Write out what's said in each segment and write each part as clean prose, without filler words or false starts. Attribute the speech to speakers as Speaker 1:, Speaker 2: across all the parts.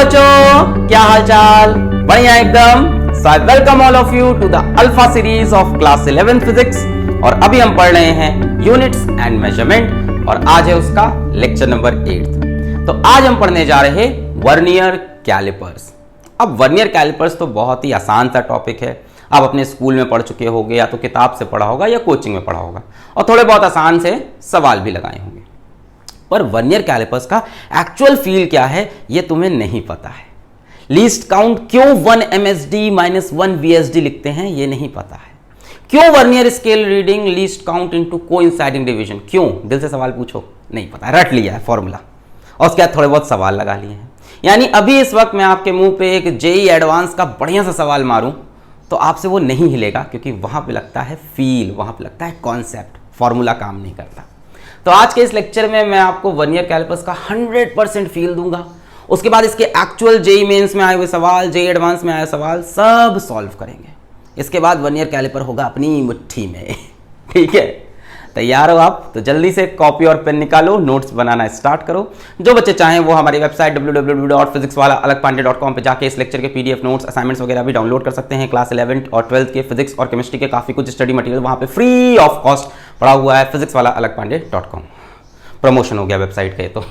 Speaker 1: बच्चों, क्या हाल चाल? बढ़िया एकदम। So I welcome all of you to the alpha series of class 11 physics. और अभी हम पढ़ रहे हैं यूनिट्स एंड मेजरमेंट और आज है उसका लेक्चर नंबर 8। तो आज हम पढ़ने जा रहे हैं वर्नियर कैलिपर्स। अब वर्नियर कैलिपर्स तो बहुत ही आसान सा टॉपिक है। आप अपने स्कूल में पढ़ चुके होंगे, या तो किताब से पढ़ा होगा या कोचिंग में पढ़ा होगा, और थोड़े बहुत आसान से सवाल भी लगाए होंगे। पर वर्नियर कैलिपर्स का एक्चुअल फील क्या है ये तुम्हें नहीं पता है। लीस्ट काउंट क्यों 1 MSD माइनस 1 VSD लिखते हैं ये नहीं पता है। क्यों vernier scale reading least count into coinciding division, क्यों? दिल से सवाल पूछो, नहीं पता, रट लिया है फॉर्मूला और उसके बाद थोड़े बहुत सवाल लगा लिए हैं। यानी अभी इस वक्त मैं आपके मुंह पे एक जेई एडवांस का बढ़िया सा सवाल मारूं तो आपसे वो नहीं हिलेगा, क्योंकि वहां पे लगता है फील, वहां पे लगता है कॉन्सेप्ट, फॉर्मूला काम नहीं करता। तो आज के इस लेक्चर में मैं आपको वर्नियर कैलिपर्स का 100% फील दूंगा। उसके बाद इसके एक्चुअल जेई मेंस में आए हुए सवाल, जेई एडवांस में आए सवाल सब सॉल्व करेंगे। इसके बाद वर्नियर कैलिपर होगा अपनी मुट्ठी में। ठीक है, तैयार हो आप? तो जल्दी से कॉपी और पेन निकालो, नोट्स बनाना स्टार्ट करो। जो बच्चे चाहें वो हमारी वेबसाइट www.physicswala-alak-pandey.com पे जाके इस लेक्चर के PDF नोट्स, असाइनमेंट्स वगैरह भी डाउनलोड कर सकते हैं। क्लास 11 और 12 के फिजिक्स और केमिस्ट्री के काफ़ी कुछ स्टडी मटेरियल वहाँ पे फ्री ऑफ कॉस्ट पड़ा हुआ है physicswala-alak-pandey.com। प्रमोशन हो गया वेबसाइट का ये तो।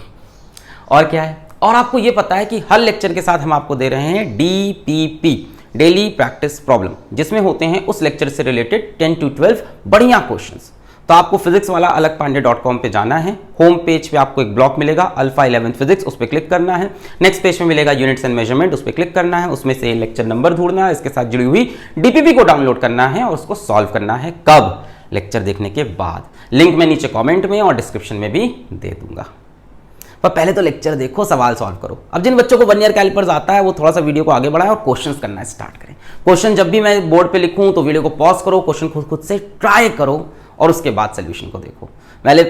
Speaker 1: और क्या है, और आपको ये पता है कि हर लेक्चर के साथ हम आपको दे रहे हैं DPP, डेली प्रैक्टिस प्रॉब्लम, जिसमें होते हैं उस लेक्चर से रिलेटेड 10 to 12 बढ़िया क्वेश्चंस। तो आपको physicswala-alak-pandey.com पे जाना है। होम पेज पे आपको एक ब्लॉक मिलेगा अल्फा 11 फिजिक्स, उस पर क्लिक करना है। नेक्स्ट पेज में मिलेगा यूनिट्स एंड मेजरमेंट, उस पर क्लिक करना है। उसमें से लेक्चर नंबर ढूंढना है, इसके साथ जुड़ी हुई DPP को डाउनलोड करना है और उसको सॉल्व करना है। कब? लेक्चर देखने के बाद। लिंक मैं नीचे कॉमेंट में और डिस्क्रिप्शन में भी दे दूंगा। पर पहले तो लेक्चर देखो, सवाल सॉल्व करो। अब जिन बच्चों को वर्नियर कैलिपर्स आता है वो थोड़ा सा वीडियो को आगे बढ़ाएं और क्वेश्चंस करना स्टार्ट करें। क्वेश्चन जब भी मैं बोर्ड पे लिखूं तो वीडियो को पॉज करो, क्वेश्चन खुद से ट्राई करो और उसके बाद सोल्यूशन को देखो।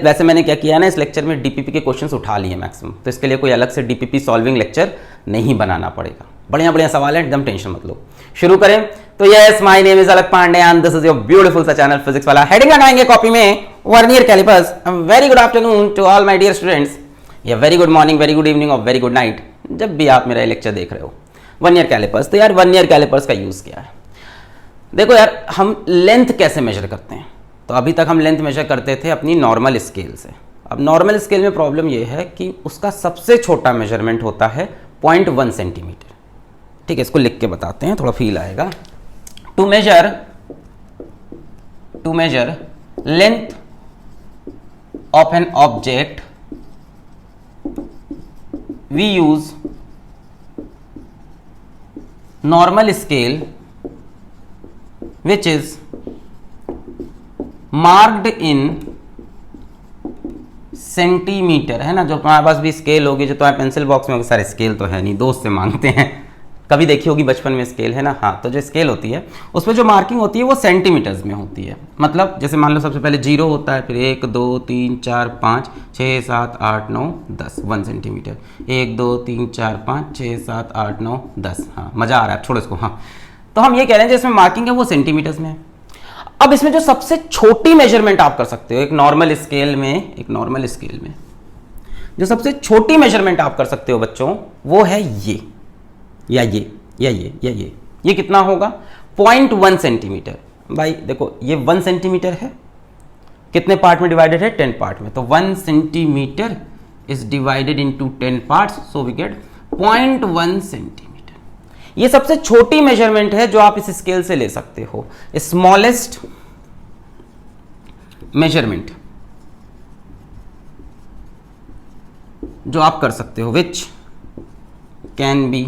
Speaker 1: वैसे मैंने क्या किया ना, इस लेक्चर में DPP के क्वेश्चंस उठा लिए मैक्सिमम, तो इसके लिए कोई अलग से DPP सॉल्विंग लेक्चर नहीं बनाना पड़ेगा। बढ़िया बढ़िया सवाल है, एकदम टेंशन मत लो। शुरू करें। तो yes, my name is Alak Pandey and this is your beautiful सा चैनल फिजिक्स वाला। हेडिंग लगाएंगे कॉपी में vernier calipers. Very good afternoon to all my dear students, या very good morning, very good evening और वेरी गुड नाइट, जब भी आप मेरा lecture देख रहे हो। वर्नियर कैलिपर्स, तो यार वर्नियर कैलिपर्स का यूज क्या है? देखो यार, हम लेंथ कैसे मेजर करते हैं? तो अभी तक हम लेंथ मेजर करते थे अपनी नॉर्मल स्केल से। अब नॉर्मल स्केल में प्रॉब्लम यह है कि उसका सबसे छोटा मेजरमेंट होता है 0.1 सेंटीमीटर। ठीक है, इसको लिख के बताते हैं, थोड़ा फील आएगा। To measure length of an object we use normal scale which is marked in centimetre, है ना। जो तुम्हारे पास भी स्केल होगी, जो तुम्हारे पेंसिल बॉक्स में होगी, सारे स्केल तो है नहीं, दोस्त से मांगते हैं। कभी देखी होगी बचपन में स्केल, है ना। हाँ, तो जो स्केल होती है उसमें जो मार्किंग होती है वो सेंटीमीटर्स में होती है। मतलब जैसे मान लो सबसे पहले 0 होता है, फिर 1 2 3 4 5 6 7 8 9 10, 1 सेंटीमीटर। 1 2 3 4 5 6 7 8 9 10। हाँ, मजा आ रहा है, छोड़ो इसको। हाँ, तो हम ये कह रहे हैं जिसमें मार्किंग है वो सेंटीमीटर्स में है। अब इसमें जो सबसे छोटी मेजरमेंट आप कर सकते हो एक नॉर्मल स्केल में जो सबसे छोटी मेजरमेंट आप कर सकते हो बच्चों, वो है ये या ये या ये या ये कितना होगा? 0.1 सेंटीमीटर। भाई देखो, ये 1 सेंटीमीटर है, कितने पार्ट में डिवाइडेड है? 10 पार्ट में। तो 1 centimetre is divided into 10 parts, so we get 0.1 centimetre. ये सबसे छोटी मेजरमेंट है जो आप इस स्केल से ले सकते हो। स्मॉलेस्ट मेजरमेंट जो आप कर सकते हो, विच कैन बी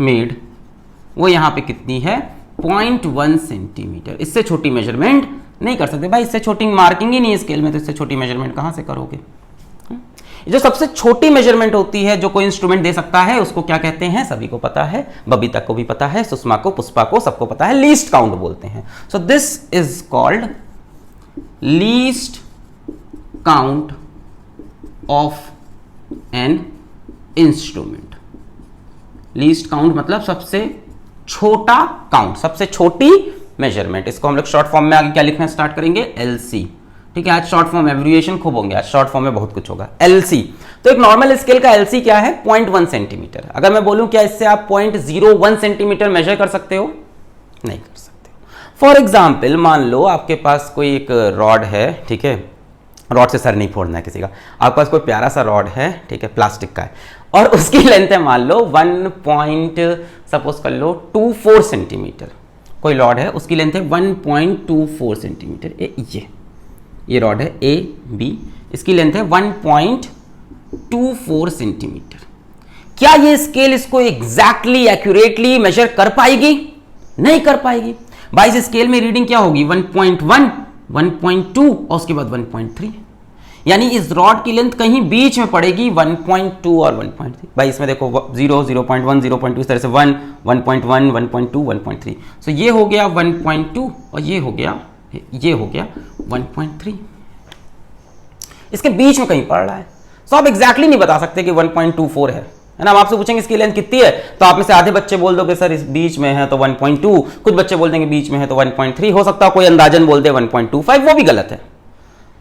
Speaker 1: मेड, वो यहां पे कितनी है? 0.1 सेंटीमीटर। इससे छोटी मेजरमेंट नहीं कर सकते भाई, इससे छोटी मार्किंग ही नहीं है स्केल में, तो इससे छोटी मेजरमेंट कहां से करोगे? जो सबसे छोटी मेजरमेंट होती है जो कोई इंस्ट्रूमेंट दे सकता है, उसको क्या कहते हैं? सभी को पता है, बबीता को भी पता है, सुषमा को, पुष्पा को, सबको पता है, लीस्ट काउंट बोलते हैं। So this is called least count of an instrument. Least count मतलब सबसे छोटा काउंट, सबसे छोटी मेजरमेंट। इसको हम लोग शॉर्ट फॉर्म में आगे क्या लिखना स्टार्ट करेंगे? LC, ठीक है, आज शॉर्ट फॉर्म एब्रिविएशन खूब होंगे, आज शॉर्ट फॉर्म में बहुत कुछ होगा। एलसी, तो एक नॉर्मल स्केल का एलसी क्या है? 0.1 सेंटीमीटर। अगर मैं बोलूं क्या इससे आप 0.01 सेंटीमीटर मेजर कर सकते हो? नहीं कर सकते हो। फॉर एग्जाम्पल मान लो आपके पास कोई एक रॉड है, ठीक है, रॉड से सर नहीं फोड़ना है किसी का, आपके पास कोई प्यारा सा रॉड है, ठीक है, प्लास्टिक का है, और उसकी लेंथ है मान लो 1. कर लो 24 सेंटीमीटर। कोई रॉड है उसकी लेंथ है 1.24 सेंटीमीटर। ये रॉड है ए बी, इसकी लेंथ है 1.24 सेंटीमीटर। क्या ये स्केल इसको एग्जैक्टली एक्यूरेटली मेजर कर पाएगी? नहीं कर पाएगी। भाई इस स्केल में रीडिंग क्या होगी? 1.1, 1.2 और उसके बाद 1.3, यानी इस रॉड की लेंथ कहीं बीच में पड़ेगी 1.2 और 1.3। भाई इसमें देखो 0, 0.1, 0.2, इस तरह से 1, 1.1, 1.2, 1.3। सो ये हो गया 1.2 और ये हो गया 1.3। इसके बीच में कहीं पड़ रहा है। सो आप एग्जैक्टली नहीं बता सकते कि 1.24 है ना। अब आपसे पूछेंगे इसकी लेंथ कितनी है, तो आप में से आधे बच्चे बोल दोगे सर इस बीच में है तो 1.2, कुछ बच्चे बोल देंगे बीच में है तो 1.3, हो सकता है कोई अंदाजन बोल दे 1.25, वो भी गलत है।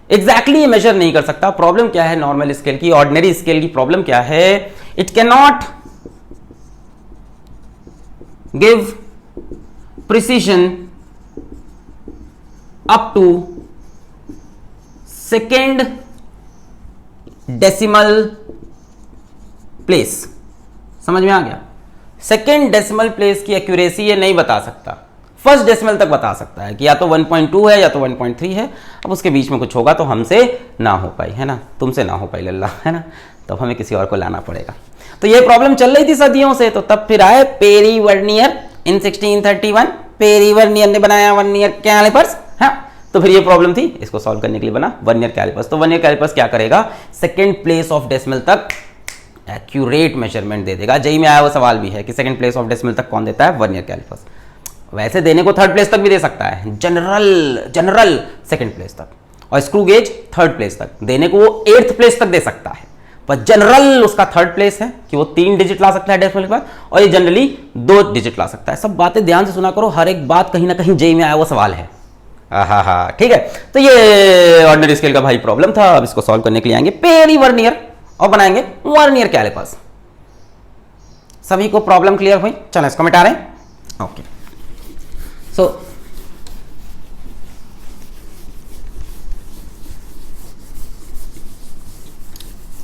Speaker 1: एग्जैक्टली ये मेजर नहीं कर सकता। प्रॉब्लम क्या है नॉर्मल स्केल की, ऑर्डिनरी स्केल की प्रॉब्लम क्या है? It can not give precision up to second decimal place. समझ में आ गया? सेकेंड डेसिमल प्लेस की एक्यूरेसी ये नहीं बता सकता, फर्स्ट डेसिमल तक बता सकता है कि या तो 1.2 है या तो 1.3 है। अब उसके बीच में कुछ होगा तो हमसे ना हो पाई, है ना, तुमसे ना हो पाई लल्ला, है ना, तो हमें किसी और को लाना पड़ेगा। तो ये प्रॉब्लम चल रही थी सदियों से, तो तब फिर आए पेरी वर्नियर इन 1631। पेरी वर्नियर ने बनाया वर्नियर कैलिपर्स, हाँ, तो फिर ये प्रॉब्लम थी, इसको सॉल्व करने के लिए बना वर्नियर कैलिपर्स। तो वर्नियर कैलिपर्स क्या करेगा? सेकेंड प्लेस ऑफ डेसिमल तक एक्यूरेट मेजरमेंट दे देगा। जेई में आया वो सवाल भी है कि सेकेंड प्लेस ऑफ डेसिमल तक कौन देता है? Vernier callipers. वैसे देने को थर्ड प्लेस तक भी दे सकता है, जनरल सेकंड प्लेस तक, और स्क्रू गेज थर्ड प्लेस तक। देने को वो 8th प्लेस तक दे सकता है, पर जनरल उसका थर्ड प्लेस है कि वो 3 डिजिट ला सकता है डेसिमल के बाद, और ये जनरली 2 डिजिट ला सकता है। सब बातें ध्यान से सुना करो, हर एक बात कहीं ना कहीं जेई में आया वो सवाल है। हाँ, ठीक है। तो ये ऑर्डिनरी स्केल का भाई प्रॉब्लम था। अब इसको सॉल्व करने के लिए आएंगे पेरी वर्नियर और बनाएंगे वर्नियर कैलिपर्स। सभी को प्रॉब्लम क्लियर हुई? चलो इसको मिटा रहे हैं। ओके, सो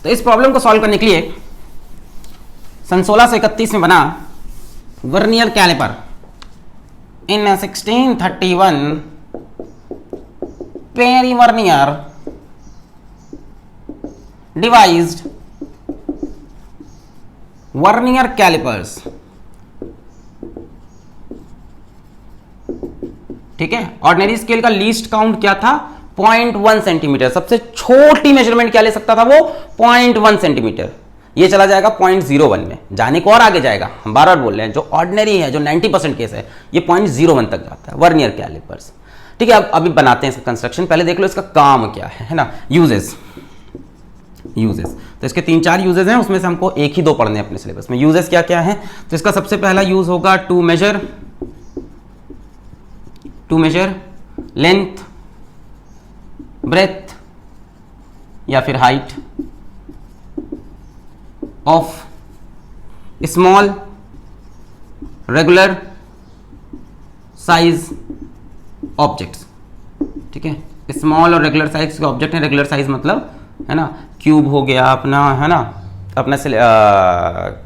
Speaker 1: तो इस प्रॉब्लम को सॉल्व करने के लिए सन 1631 में बना vernier calliper. In 1631 Pierre Vernier devised vernier callipers. ठीक है, ऑर्डिनरी स्केल का लीस्ट काउंट क्या था? 0.1 सेंटीमीटर। सबसे छोटी मेजरमेंट क्या ले सकता था वो? 0.1 सेंटीमीटर। ये चला जाएगा 0.01 में, जाने को और आगे जाएगा। हम बार बार बोल रहे हैं जो ऑर्डिनरी है, जो 90% केस है, ये 0.01 तक जाता है वर्नियर कैलिपर्स। ठीक है, अब अभी बनाते हैं इसका कंस्ट्रक्शन। पहले देख लो इसका काम क्या है ना। यूजेस, तो इसके 3-4 यूजेस हैं, उसमें से हमको एक ही 2 पढ़ने हैं अपने सिलेबस में। यूजेस क्या क्या है? तो इसका सबसे पहला यूज होगा टू मेजर लेंथ, ब्रेथ या फिर height of small regular size objects. ठीक है, स्मॉल और रेगुलर साइज के ऑब्जेक्ट है। रेगुलर साइज मतलब है ना, क्यूब हो गया अपना, है ना, अपना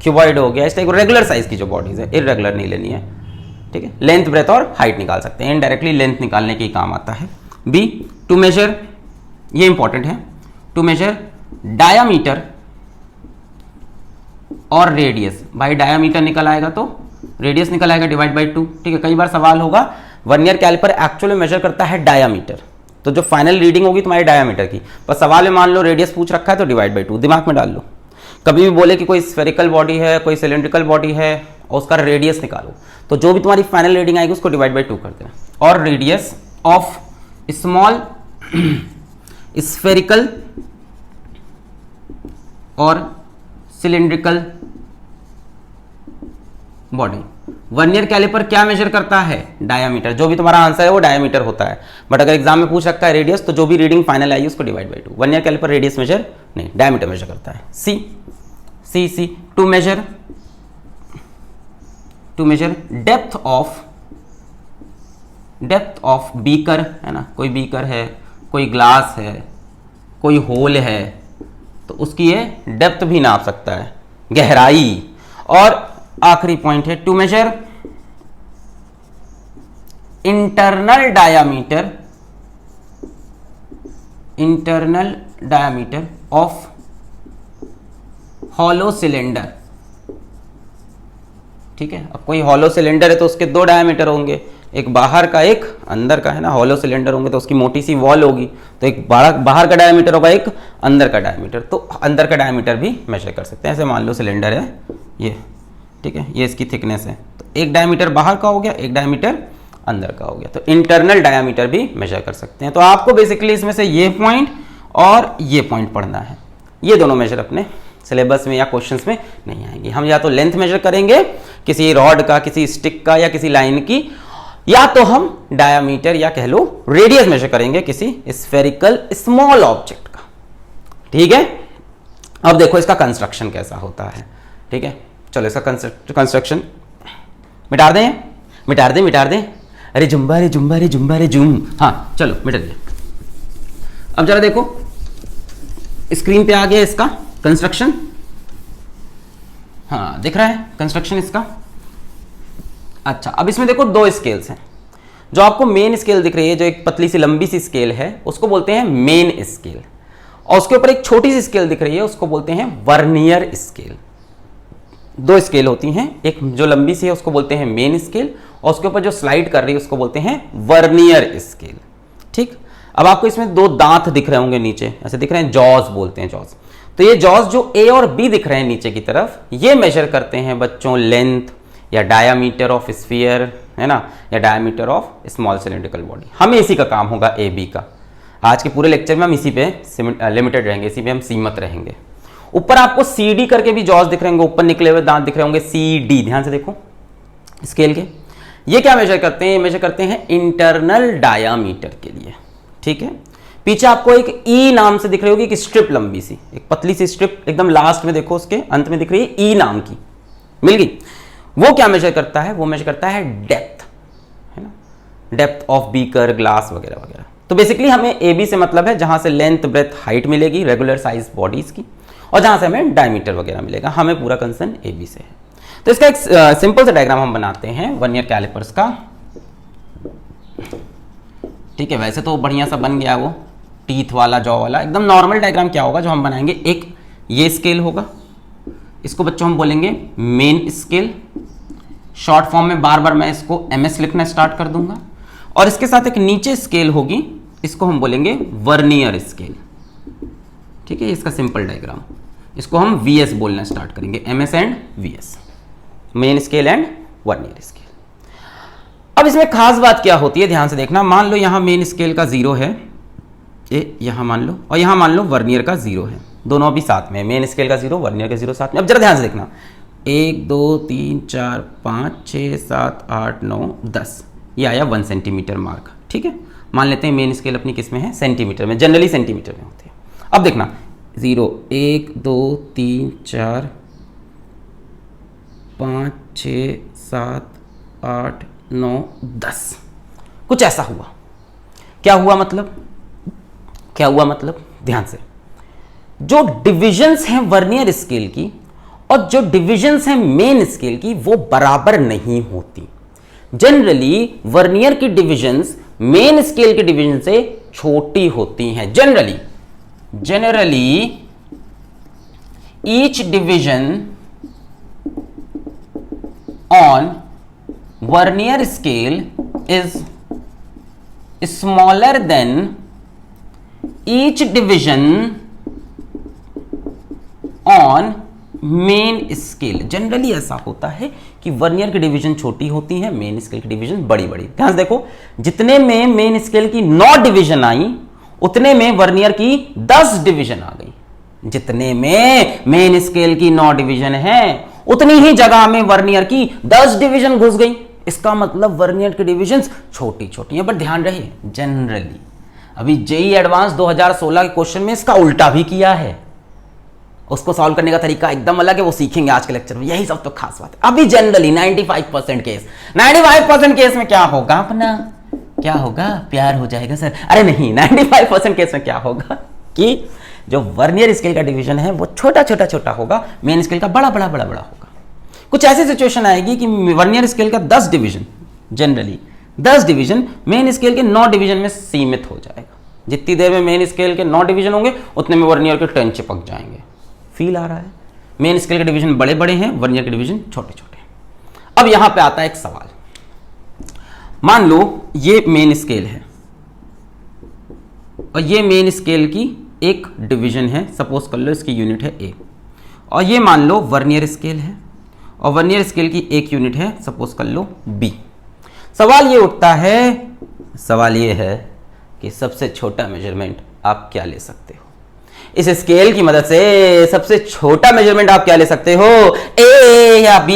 Speaker 1: क्यूबॉइड हो गया, इस टाइप रेगुलर साइज की जो बॉडीज है, इररेगुलर नहीं लेनी है। ठीक है, लेंथ, ब्रेथ और हाइट निकाल सकते हैं। इनडायरेक्टली लेंथ निकालने के काम आता है। बी, टू मेजर, ये इंपॉर्टेंट है, टू मेजर डायामीटर और रेडियस। भाई डायामीटर निकल आएगा तो रेडियस निकल आएगा डिवाइड बाई 2। ठीक है, कई बार सवाल होगा वर्नियर कैलिपर एक्चुअली मेजर करता है डायामीटर, तो जो फाइनल रीडिंग होगी तुम्हारी डायामीटर की, पर सवाल में मान लो रेडियस पूछ रखा है तो डिवाइड बाई 2 दिमाग में डाल लो। कभी भी बोले कि कोई स्फेरिकल बॉडी है, कोई सिलेंड्रिकल बॉडी है और उसका रेडियस निकालो, तो जो भी तुम्हारी फाइनल रीडिंग आएगी उसको डिवाइड बाई 2 कर देना। और रेडियस ऑफ स्मॉल स्फेरिकल और सिलेंड्रिकल बॉडी, वर्नियर कैलिपर क्या मेजर करता है? डायामीटर। जो भी तुम्हारा आंसर है वो डायामीटर होता है, बट अगर एग्जाम में पूछ रखा है रेडियस, तो जो भी रीडिंग फाइनल आई उसको divide by 2। Vernier caliper radius measure नहीं, डायामीटर मेजर करता है। C to measure depth of beaker, है ना, कोई बीकर है, कोई ग्लास है, कोई होल है, तो उसकी ये डेप्थ भी नाप सकता है, गहराई। और आखिरी पॉइंट है to measure internal diameter of hollow cylinder. ठीक है, अब कोई हॉलो सिलेंडर है तो उसके दो डायामीटर होंगे, एक बाहर का एक अंदर का, है ना। हॉलो सिलेंडर होंगे तो उसकी मोटी सी वॉल होगी, तो एक बाहर का डायमीटर होगा, एक अंदर का डायमीटर, तो अंदर का डायमीटर भी मेजर कर सकते हैं। ऐसे मान लो सिलेंडर है ये, ठीक है, ये इसकी थिकनेस है, तो एक डायमीटर बाहर का हो गया, एक डायमीटर अंदर का हो गया, तो इंटरनल डायमीटर भी मेजर कर सकते हैं। तो आपको बेसिकली इसमें से ये पॉइंट और ये पॉइंट पढ़ना है। ये दोनों मेजर अपने सिलेबस में या क्वेश्चंस में नहीं आएंगे। हम या तो लेंथ मेजर करेंगे किसी रॉड का, किसी स्टिक का, या किसी लाइन की, या तो हम डायामीटर या कह लो रेडियस मेजर करेंगे किसी स्फेरिकल स्मॉल ऑब्जेक्ट का। ठीक है, अब देखो इसका कंस्ट्रक्शन कैसा होता है। ठीक है, चलो इसका कंस्ट्रक्शन मिटा दें। अरे जुम्बा रे जुम। हाँ चलो मिटा दिया। अब जरा देखो स्क्रीन पे आ गया इसका कंस्ट्रक्शन। हाँ दिख रहा है कंस्ट्रक्शन इसका। अच्छा, अब इसमें देखो दो स्केल्स हैं। जो आपको मेन स्केल दिख रही है, जो एक पतली सी लंबी सी स्केल है, उसको बोलते हैं मेन स्केल, और उसके ऊपर एक छोटी सी स्केल दिख रही है, उसको बोलते हैं वर्नियर स्केल। दो स्केल होती हैं, एक जो लंबी सी है उसको बोलते हैं मेन स्केल, और उसके ऊपर जो स्लाइड कर रही है उसको बोलते हैं वर्नियर स्केल। ठीक, अब आपको इसमें दो दांत दिख रहे होंगे नीचे, ऐसे दिख रहे हैं, जॉज बोलते हैं, जॉज। तो ये जॉज जो ए और बी दिख रहे हैं नीचे की तरफ, ये मेजर करते हैं बच्चों लेंथ या डायामीटर ऑफ स्फीयर, है ना, या diameter of small cylindrical body. हमें इसी का काम होगा ए बी का। आज के पूरे लेक्चर में हम इसी पे लिमिटेड रहेंगे, इसी पे हम सीमित रहेंगे। ऊपर आपको सी डी करके भी जॉज दिख रहे होंगे, ऊपर निकले हुए दांत दिख रहे होंगे, सी डी, ध्यान से देखो स्केल के। ये क्या मेजर करते हैं? ये मेजर करते हैं इंटरनल डायामीटर के लिए। ठीक है, पीछे आपको एक ई नाम से दिख रही होगी, एक स्ट्रिप लंबी सी, एक पतली सी स्ट्रिप एकदम लास्ट में देखो, उसके अंत में दिख रही है ई नाम की, मिल गई। वो क्या मेजर करता है? वो मेजर करता है डेप्थ, है ना, डेप्थ ऑफ बीकर, ग्लास वगैरह वगैरह। तो बेसिकली हमें ए बी से मतलब है जहां से लेंथ, ब्रेथ, हाइट मिलेगी रेगुलर साइज बॉडीज की, और जहां से हमें डायमीटर वगैरह मिलेगा। हमें पूरा कंसर्न ए बी से है। तो इसका एक सिंपल सा डायग्राम हम बनाते हैं वर्नियर कैलिपर्स का। ठीक है, वैसे तो बढ़िया सा बन गया वो टीथ वाला, जॉ वाला। एकदम नॉर्मल डायग्राम क्या होगा जो हम बनाएंगे, एक ये स्केल होगा, इसको बच्चों हम बोलेंगे मेन स्केल। शॉर्ट फॉर्म में बार बार मैं इसको एमएस लिखना स्टार्ट कर दूंगा, और इसके साथ एक नीचे स्केल होगी, इसको हम बोलेंगे वर्नियर स्केल। ठीक है, इसका सिंपल डायग्राम, इसको हम वीएस बोलना स्टार्ट करेंगे, MS and VS, main scale and vernier scale. अब इसमें खास बात क्या होती है, ध्यान से देखना। मान लो यहां मेन स्केल का 0 है, ये यहां मान लो, और यहां मान लो वर्नियर का 0 है, दोनों अभी साथ में, मेन स्केल का 0, वर्नियर का 0 साथ में। अब जरा ध्यान से देखना, 1 2 3 4 5 6 7 8 9 10, ये आया 1 सेंटीमीटर मार्क। ठीक है, मान लेते हैं मेन स्केल अपनी किस में है, सेंटीमीटर में, जनरली सेंटीमीटर में होते हैं। अब देखना 0 1 2 3 4 5 6 7 8 9 10, कुछ ऐसा हुआ। क्या हुआ मतलब, क्या हुआ मतलब, ध्यान से, जो डिविजन्स हैं वर्नियर स्केल की और जो डिविजन्स हैं मेन स्केल की, वो बराबर नहीं होती। जनरली वर्नियर की डिविजन्स मेन स्केल के डिवीजन से छोटी होती हैं। Generally each division on vernier scale is smaller than each division on main scale. Generally ऐसा होता है कि वर्नियर की डिवीजन छोटी होती है, मेन स्केल की डिवीजन बड़ी बड़ी। ध्यान से देखो, जितने में मेन स्केल की 9 डिवीजन आई, उतने में वर्नियर की 10 डिवीजन आ गई। जितने में मेन स्केल की 9 डिवीजन है, उतनी ही जगह में वर्नियर की 10 डिवीजन घुस गई। इसका मतलब वर्नियर की डिविजन छोटी छोटी है। बट ध्यान रहे जनरली अभी जेईई एडवांस 2016 के क्वेश्चन में इसका उल्टा भी किया है। उसको सॉल्व करने का तरीका एकदम अलग है, वो सीखेंगे आज के लेक्चर में। यही सब तो खास बात है। अभी जनरली 95% केस, 95% केस में क्या होगा अपना, क्या होगा, प्यार हो जाएगा सर। अरे नहीं, 95% केस में क्या होगा कि जो वर्नियर स्केल का डिवीजन है वो छोटा छोटा छोटा होगा, मेन स्केल का बड़ा बड़ा बड़ा बड़ा होगा। कुछ ऐसी सिचुएशन आएगी कि वर्नियर स्केल का 10 division, generally 10 division main scale के 9 डिवीजन में सीमित हो जाएगा। जितनी देर में मेन स्केल के 9 डिवीजन होंगे उतने में वर्नियर के 10 चिपक जाएंगे। फील आ रहा है? मेन स्केल के डिवीजन बड़े बड़े हैं, वर्नियर के डिवीजन छोटे छोटे हैं। अब यहां पे आता है एक सवाल। मान लो ये मेन स्केल है और ये मेन स्केल की एक डिवीजन है, सपोज कर लो इसकी यूनिट है ए, और ये मान लो वर्नियर स्केल है और वर्नियर स्केल की एक यूनिट है, सपोज कर लो बी। सवाल ये उठता है, सवाल ये है कि सबसे छोटा मेजरमेंट आप क्या ले सकते हो? इस स्केल की मदद से सबसे छोटा मेजरमेंट आप क्या ले सकते हो? ए या बी,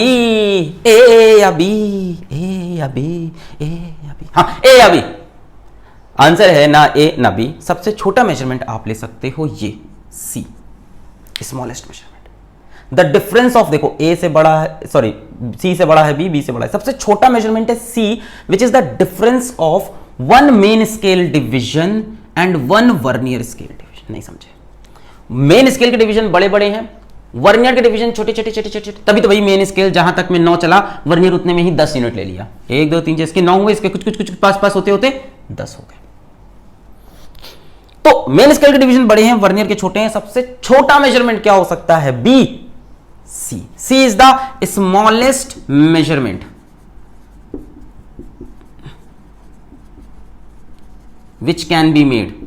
Speaker 1: ए या बी, ए या बी, ए या बी, हाँ ए या बी। आंसर है ना ए ना बी। सबसे छोटा मेजरमेंट आप ले सकते हो ये C, smallest measurement. The difference of, देखो ए से बड़ा है, सॉरी सी से बड़ा है बी, बी से बड़ा है। सबसे छोटा मेजरमेंट है C, which is the difference of 1 main scale division and 1 vernier scale division. नहीं समझे? मेन स्केल के डिवीजन बड़े बड़े हैं, वर्नियर के डिवीजन छोटे छोटे छोटे छोटे। तभी तो भाई मेन स्केल जहां तक में 9 चला, वर्नियर उतने में ही 10 यूनिट ले लिया। 1 2 3 इसके 9 हुए, इसके कुछ कुछ कुछ पास पास होते होते 10 हो गए। तो मेन स्केल के डिवीजन बड़े हैं, वर्नियर के छोटे हैं। सबसे छोटा मेजरमेंट क्या हो सकता है? B, C. C is the smallest measurement which can be made.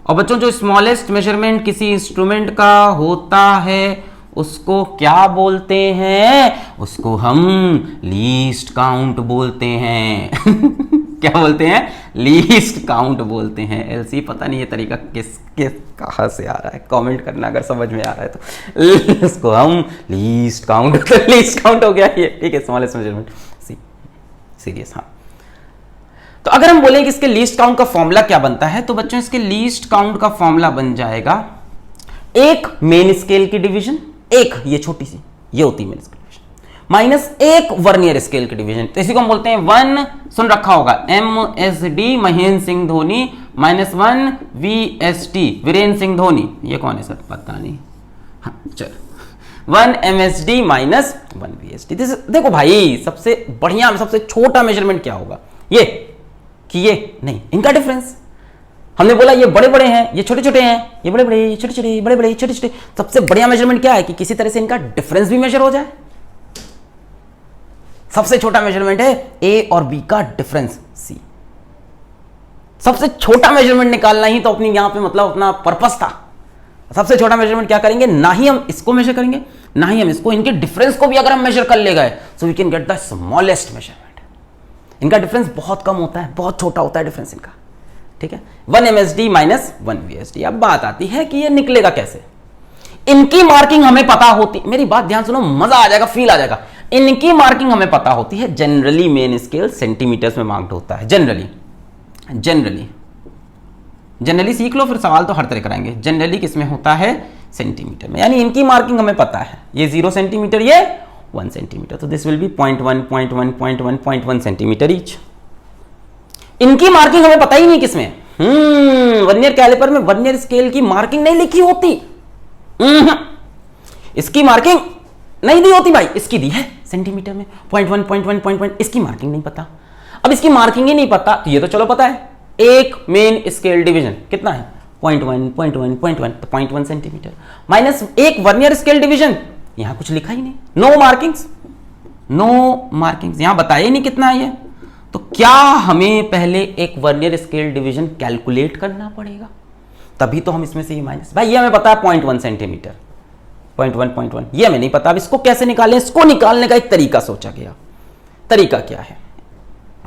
Speaker 1: और बच्चों जो स्मॉलेस्ट मेजरमेंट किसी इंस्ट्रूमेंट का होता है उसको क्या बोलते हैं? उसको हम लीस्ट काउंट बोलते हैं। क्या बोलते हैं? लीस्ट काउंट बोलते हैं। एलसी पता नहीं ये तरीका किस कहां से आ रहा है, कमेंट करना अगर समझ में आ रहा है तो। इसको हम लीस्ट काउंट, तो लीस्ट काउंट हो गया ये, ठीक है, स्मॉलेस्ट मेजरमेंट सी। सीरियस? हाँ। तो अगर हम बोलें कि इसके लीस्ट काउंट का फॉर्मूला क्या बनता है, तो बच्चों इसके लीस्ट काउंट का फॉर्मूला बन जाएगा एक मेन स्केल की डिवीजन, एक ये छोटी सी ये होती है मेन स्केल डिवीजन, माइनस एक वर्नियर स्केल की डिवीजन। तो इसी को हम बोलते हैं 1, सुन रखा होगा, MSD Mahendra Singh Dhoni minus 1 VST Virendra Singh Dhoni. ये कौन है सर? पता नहीं। हाँ चलो, 1 MSD माइनस 1 VST। देखो भाई सबसे बढ़िया, सबसे छोटा मेजरमेंट क्या होगा? ये कि ये नहीं, इनका डिफरेंस। हमने बोला ये बड़े बड़े हैं, ये छोटे छोटे हैं, ये बड़े बड़े, ये छोटे छोटे, बड़े बड़े, छोटे छोटे। सबसे बढ़िया मेजरमेंट क्या है कि किसी तरह से इनका डिफरेंस भी मेजर हो जाए। सबसे छोटा मेजरमेंट है ए और बी का डिफरेंस, सी। सबसे छोटा मेजरमेंट निकालना ही तो अपनी यहां पे मतलब अपना पर्पस था। सबसे छोटा मेजरमेंट क्या करेंगे? ना ही हम इसको मेजर करेंगे, ना ही हम इसको, इनके डिफरेंस को भी अगर हम मेजर कर ले गए, so we can get the smallest measurement. इनका डिफरेंस बहुत कम होता है, बहुत छोटा होता है डिफरेंस इनका, ठीक है। 1 MSD माइनस 1 VSD। अब बात आती है कि ये निकलेगा कैसे। इनकी मार्किंग हमें पता होती, मेरी बात ध्यान सुनो, मजा आ जाएगा, फील आ जाएगा। इनकी मार्किंग हमें पता होती है, जनरली मेन स्केल सेंटीमीटर्स में मार्क्ड होता है। जनरली सीख लो, फिर सवाल तो हर तरह कराएंगे। जनरली किसमें होता है? सेंटीमीटर में। यानी इनकी मार्किंग हमें पता है, ये 0 सेंटीमीटर, ये 1 सेंटीमीटर। तो this will B 0.1 0.1 0.1 0.1 centimetre each. इनकी मार्किंग हमें पता ही नहीं किसमें। वर्नियर कैलिपर में वर्नियर स्केल की मार्किंग नहीं लिखी होती। इसकी मार्किंग नहीं दी होती भाई, इसकी दी है सेंटीमीटर में 0.1 0.1 0.1। इसकी मार्किंग नहीं पता। अब इसकी मार्किंग ही नहीं पता तो ये तो चलो पता है, एक मेन स्केल डिवीजन कितना है? 0.1 0.1 0.1, तो 0.1 सेंटीमीटर माइनस एक वर्नियर स्केल डिवीजन। यहां कुछ लिखा ही नहीं, नो मार्किंग्स, नो मार्किंग्स, यहां बताया ही नहीं कितना है ये। तो क्या हमें पहले एक वर्नियर स्केल डिवीजन कैलकुलेट करना पड़ेगा, तभी तो हम इसमें से ये माइनस। भाई ये हमें पता है 0.1 सेंटीमीटर, 0.1 ये हमें नहीं पता। अब इसको कैसे निकालें? इसको निकालने का एक तरीका सोचा गया। तरीका क्या है?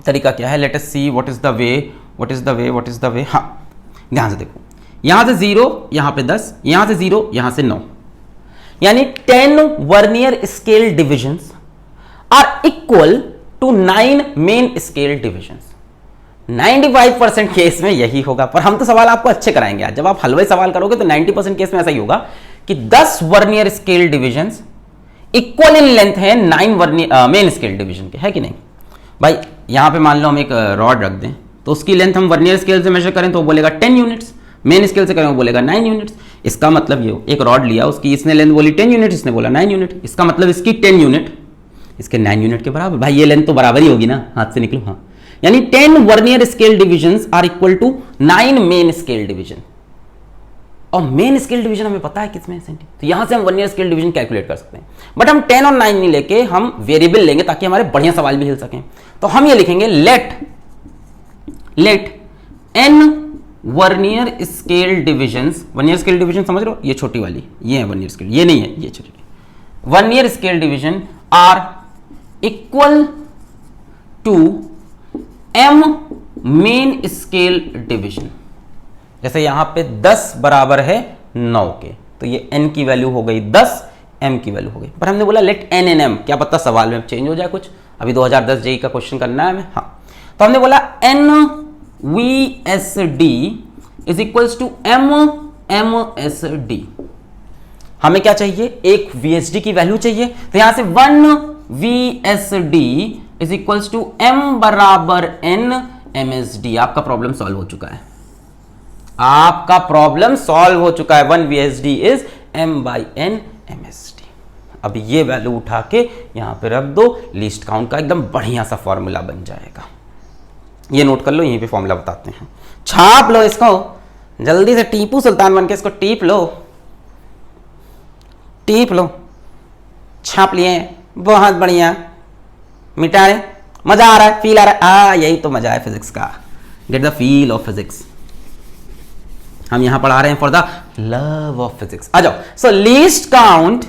Speaker 1: तरीका क्या है? Let us see what is the way, what is the way, what is the way. हाँ ध्यान से देखो, यहां से 0, यहां पे 10, यहां से 0, यहां से 9, यानी 10 vernier scale divisions are equal to 9 main scale divisions. 95% case में यही होगा, पर हम तो सवाल आपको अच्छे कराएंगे आज। जब आप हलवाई सवाल करोगे तो 90% केस में ऐसा ही होगा कि 10 vernier scale divisions equal in length है 9 वर्नियर मेन स्केल डिवीजन के, है कि नहीं भाई। यहां पे मान लो हम एक रॉड रख दें तो उसकी लेंथ हम वर्नियर स्केल से मेजर करें तो वो बोलेगा 10 यूनिट्स, मेन स्केल से करें वो बोलेगा 9 यूनिट्स। इसका मतलब ये एक रॉड लिया, उसकी इसने लेंथ बोली 10 यूनिट, इसने बोला 9 यूनिट, इसका मतलब इसकी 10 यूनिट इसके 9 यूनिट के बराबर। भाई ये लेंथ तो बराबर ही होगी ना, हाथ से निकलो। हाँ, यानी 10 vernier scale divisions are equal to 9 main scale division. और मेन स्केल डिवीजन हमें पता है किसमें सेंटी, तो यहां से हम वर्नियर स्केल डिवीजन कैलकुलेट कर सकते हैं। बट हम 10 और 9 नहीं लेके हम वेरिएबल लेंगे ताकि हमारे बढ़िया सवाल भी हिल सकें। तो हम ये लिखेंगे let n vernier scale divisions. Vernier scale division समझ रहे हो, ये छोटी वाली, ये है वर्नियर स्केल, ये नहीं है, ये छोटी। Vernier scale division are equal to m main scale division. जैसे यहां पे 10 बराबर है 9 के, तो ये n की वैल्यू हो गई 10, m की वैल्यू हो गई। पर हमने बोला लेट n and m, क्या पता सवाल में चेंज हो जाए कुछ। अभी 2010 जेई का क्वेश्चन करना है हमें। हाँ, तो हमने बोला NVSD is equals to MSD। हमें क्या चाहिए, एक VSD की वैल्यू चाहिए, तो यहां से 1VSD is equals to M बराबर N MSD। आपका प्रॉब्लम सॉल्व हो चुका है, आपका प्रॉब्लम सॉल्व हो चुका है। 1VSD is M/N MSD। अब ये वैल्यू उठा के यहां पे रख दो, लीस्ट काउंट का एकदम बढ़िया सा फॉर्मूला बन जाएगा। ये नोट कर लो, यहीं पे फॉर्मूला बताते हैं। छाप लो इसको, जल्दी से टीपू सुल्तान बनके इसको टीप लो, टीप लो। छाप लिए, बहुत बढ़िया। मिटा रहे, मजा आ रहा है, फील आ रहा है। यही तो मजा है फिजिक्स का, get the feel of physics. हम यहां पढ़ा रहे हैं for the love of physics. आ जाओ। So least count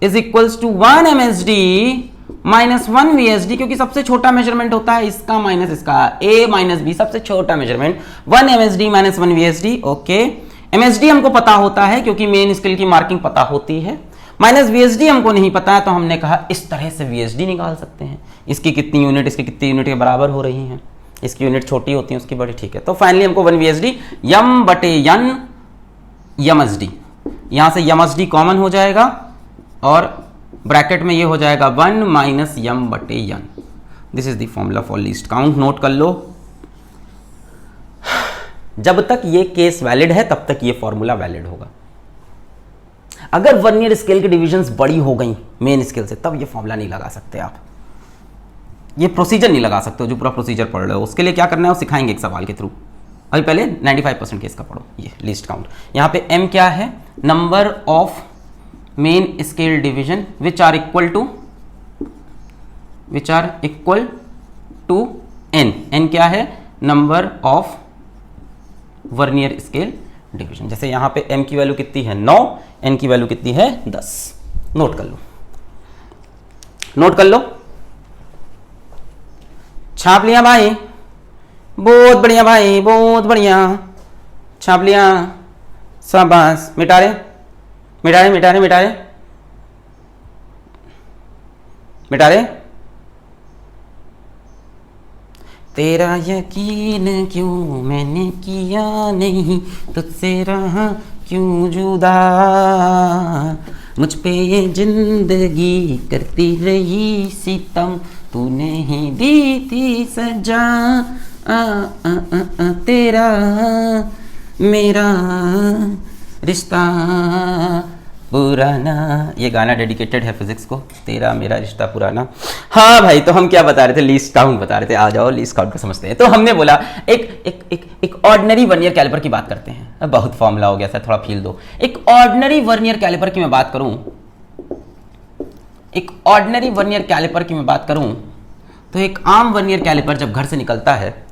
Speaker 1: is equals to 1 MSD minus 1 VSD, क्योंकि सबसे छोटा मेजरमेंट होता है इसका माइनस इसका, A माइनस B सबसे छोटा measurement. 1 MSD minus 1 VSD। Okay, MSD हमको पता होता है क्योंकि मेन स्केल की मार्किंग पता होती है। माइनस VSD हमको नहीं पता है, तो हमने कहा इस तरह से VSD निकाल सकते हैं। इसकी कितनी यूनिट इसकी कितनी यूनिट के बराबर हो रही हैं, इसकी यूनिट छोटी होती है उसकी बड़ी, ठीक है। तो फाइनली हमको 1 VSD यम बटे यन यमएसडी, यहां से यमएसडी कॉमन हो जाएगा और ब्रैकेट में ये हो जाएगा 1 माइनस यम बटे N. This is the formula for least count. Note कर लो, जब तक ये केस वैलिड है तब तक ये फॉर्मूला वैलिड होगा। अगर वर्नियर स्केल की डिविजन्स बड़ी हो गई मेन स्केल से, तब ये फॉर्मूला नहीं लगा सकते आप, ये प्रोसीजर नहीं लगा सकते हो। जो पूरा प्रोसीजर पढ़ रहे हो उसके लिए क्या करना है वो सिखाएंगे एक सवाल के थ्रू। अभी पहले 95% केस का पढ़ो। ये लिस्ट काउंट, यहाँ पे m क्या है, number of main scale division which are equal to n। n क्या है, number of vernier scale division. जैसे यहाँ पे m की वैल्यू कितनी है 9, n की वैल्यू कितनी है 10। नोट कर लो, नोट कर लो। छाप लिया भाई, बहुत बढ़िया भाई, बहुत बढ़िया, छाप लिया, शाबाश। मिटा रहे मिटा रहे मिटा रहे मिटा रहे मिटा रहे। तेरा यकीन क्यों मैंने किया नहीं, तुझसे रहा क्यों जुदा, मुझ पे ये जिंदगी करती रही सितम, तूने ही दी थी सजा। तेरा मेरा रिश्ता पुराना। ये गाना डेडिकेटेड है फिजिक्स को, तेरा मेरा रिश्ता पुराना। हाँ भाई, तो हम क्या बता रहे थे, लीस्ट काउंट बता रहे थे। आ जाओ लीस्ट काउंट को समझते हैं। तो हमने बोला एक ऑर्डिनरी वर्नियर कैलिपर की बात करते हैं। बहुत फॉर्मूला हो गया सर, थोड़ा फील दो। एक ऑर्डिनरी वर्नियर कैलिपर की मैं बात करूं, एक ऑर्डिनरी वर्नियर कैलिपर की मैं बात करूं, तो एक आम वर्नियर कैलिपर जब घर से निकलता है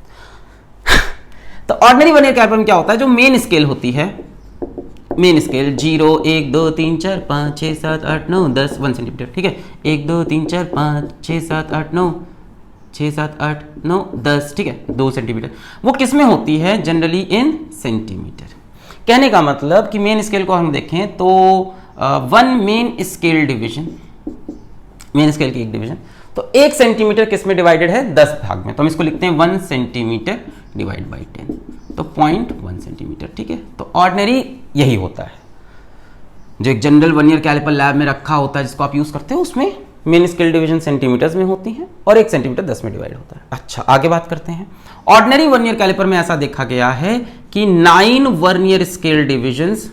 Speaker 1: तो ऑर्डिनरी वर्नियर कैलिपर में क्या होता है, जो मेन स्केल होती है, मेन स्केल 0 1 2 3 4 5 6 7 8 9 10 1 सेंटीमीटर, ठीक है। 1 2 3 4 5 6 7 8 9 6 7 8 9 10, ठीक है, 2 सेंटीमीटर। वो किस में होती है, जनरली इन सेंटीमीटर। कहने का मतलब कि मेन स्केल को हम देखें तो one main scale division, main scale की एक डिवीजन, तो 1 सेंटीमीटर किस में डिवाइडेड है? 10 भाग में, तो हम इसको लिखते हैं 1 सेंटीमीटर डिवाइड बाई 10, तो 0.1 सेंटीमीटर। ठीक है, तो ऑर्डिनरी यही होता है, जो एक जनरल वर्नियर कैलिपर लैब में रखा होता है जिसको आप यूज करते हो, उसमें मेन स्केल डिवीजन सेंटीमीटर्स में होती है और 1 सेंटीमीटर 10 में डिवाइड होता है। अच्छा, आगे बात करते हैं। ऑर्डिनरी वर्नियर कैलिपर में ऐसा देखा गया है कि 9 vernier scale divisions,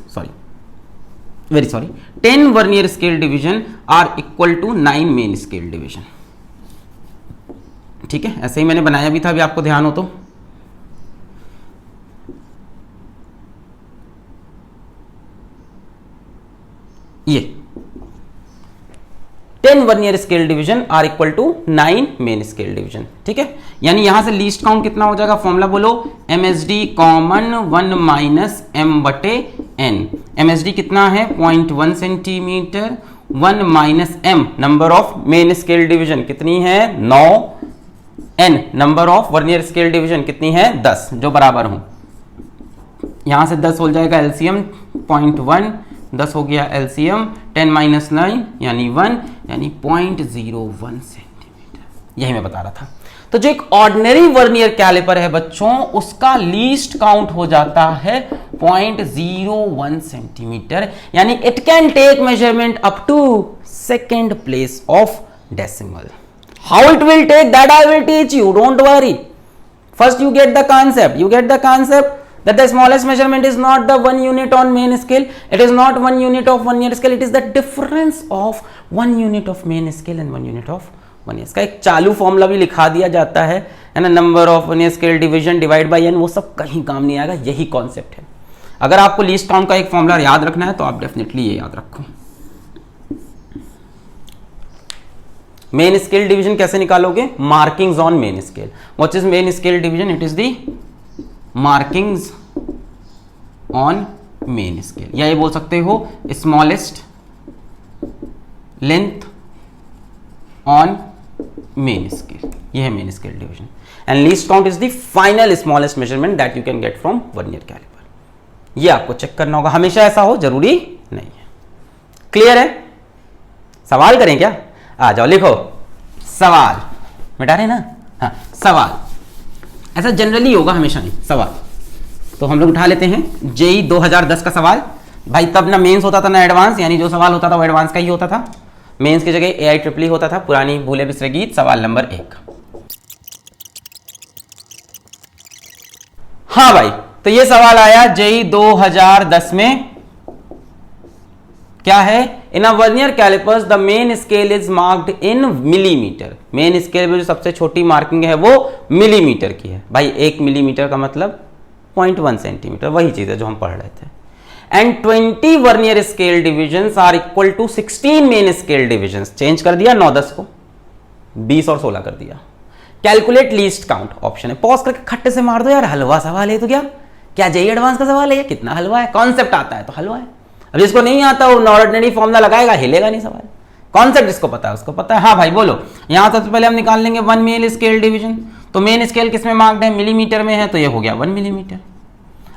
Speaker 1: 10 vernier scale division are equal to 9 main scale division. ठीक है, ऐसे ही मैंने बनाया भी था, अभी आपको ध्यान हो तो। ये 10 vernier scale division are equal to 9 main scale division. ठीक है, यानी यहां से लीस्ट काउंट कितना हो जाएगा? फॉर्मूला बोलो, MSD कॉमन 1 माइनस m बटे n। MSD कितना है? 0.1 centimetre, 1 minus m number of main scale division कितनी है? 9, n number of vernier scale division कितनी है? 10, जो बराबर हो, यहां से 10 हो जाएगा एलसीएम 0.1, 10 हो गया एलसीएम, 10 माइनस 9 यानी 1, यानी 0.01 सेंटीमीटर। यही मैं बता रहा था। तो जो एक ऑर्डिनरी वर्नियर कैलिपर है बच्चों, उसका लीस्ट काउंट हो जाता है 0.01 सेंटीमीटर, यानी it can take measurement up to second place of decimal. How it will take, that I will teach you, don't worry. First you get the concept that the smallest measurement is not the 1 unit on main scale, it is not 1 unit of vernier scale, it is the difference of 1 unit of main scale and 1 unit of vernier scale। एक चालू formula भी लिखा दिया जाता है ना, number of vernier scale division divide by n, वो सब कहीं काम नहीं आएगा, यही कॉन्सेप्ट है। अगर आपको लीस्ट काउंट का एक फॉर्मूला याद रखना है तो आप डेफिनेटली ये याद रखो। मेन स्केल डिवीजन कैसे निकालोगे? Markings on main scale. What is main scale division? It is the markings on main scale, या ये बोल सकते हो smallest length on main scale. ये है main scale division. And least count is the final smallest measurement that you can get from vernier calliper. ये आपको check करना होगा, हमेशा ऐसा हो जरूरी नहीं है। क्लियर है? सवाल करें क्या? आ जाओ, लिखो सवाल। मिटा रहे ना? हाँ, सवाल ऐसा जनरली होगा, हमेशा नहीं। सवाल तो हम लोग उठा लेते हैं जेई 2010 का सवाल। भाई तब ना मेंस होता था ना एडवांस, यानी जो सवाल होता था वो एडवांस का ही होता था। मेंस की जगह AIEEE होता था, पुरानी भूले बिसरे गीत। सवाल नंबर 1। हाँ भाई, तो ये सवाल आया जेई 2010 में। क्या है? In a vernier calipers the main scale is marked in millimetre. Main scale में जो सबसे छोटी मार्किंग है वो मिलीमीटर की है। भाई 1 मिलीमीटर का मतलब 0.1 सेंटीमीटर, वही चीज है जो हम पढ़ रहे थे। And 20 vernier scale divisions are equal to 16 main scale divisions. Change कर दिया 9-10 को, 20 और 16 कर दिया। कैलकुलेट लीस्ट काउंट ऑप्शन है, पॉज करके खट्टे से मार दो यार, हलवा सवाल है तो क्या जेई एडवांस का सवाल है? कितना हलवा है? कॉन्सेप्ट आता है तो हलवा है। अब जिसको नहीं आता वो ऑर्डिनरी फॉर्मूला लगाएगा, हिलेगा नहीं सवाल। कॉन्सेप्ट जिसको पता है उसको पता है। हाँ भाई बोलो। यहां सबसे पहले हम निकाल लेंगे 1 मेन स्केल डिवीजन। तो मेन स्केल किस में मार्क्ड है? मिलीमीटर में है, तो ये हो गया 1 मिलीमीटर।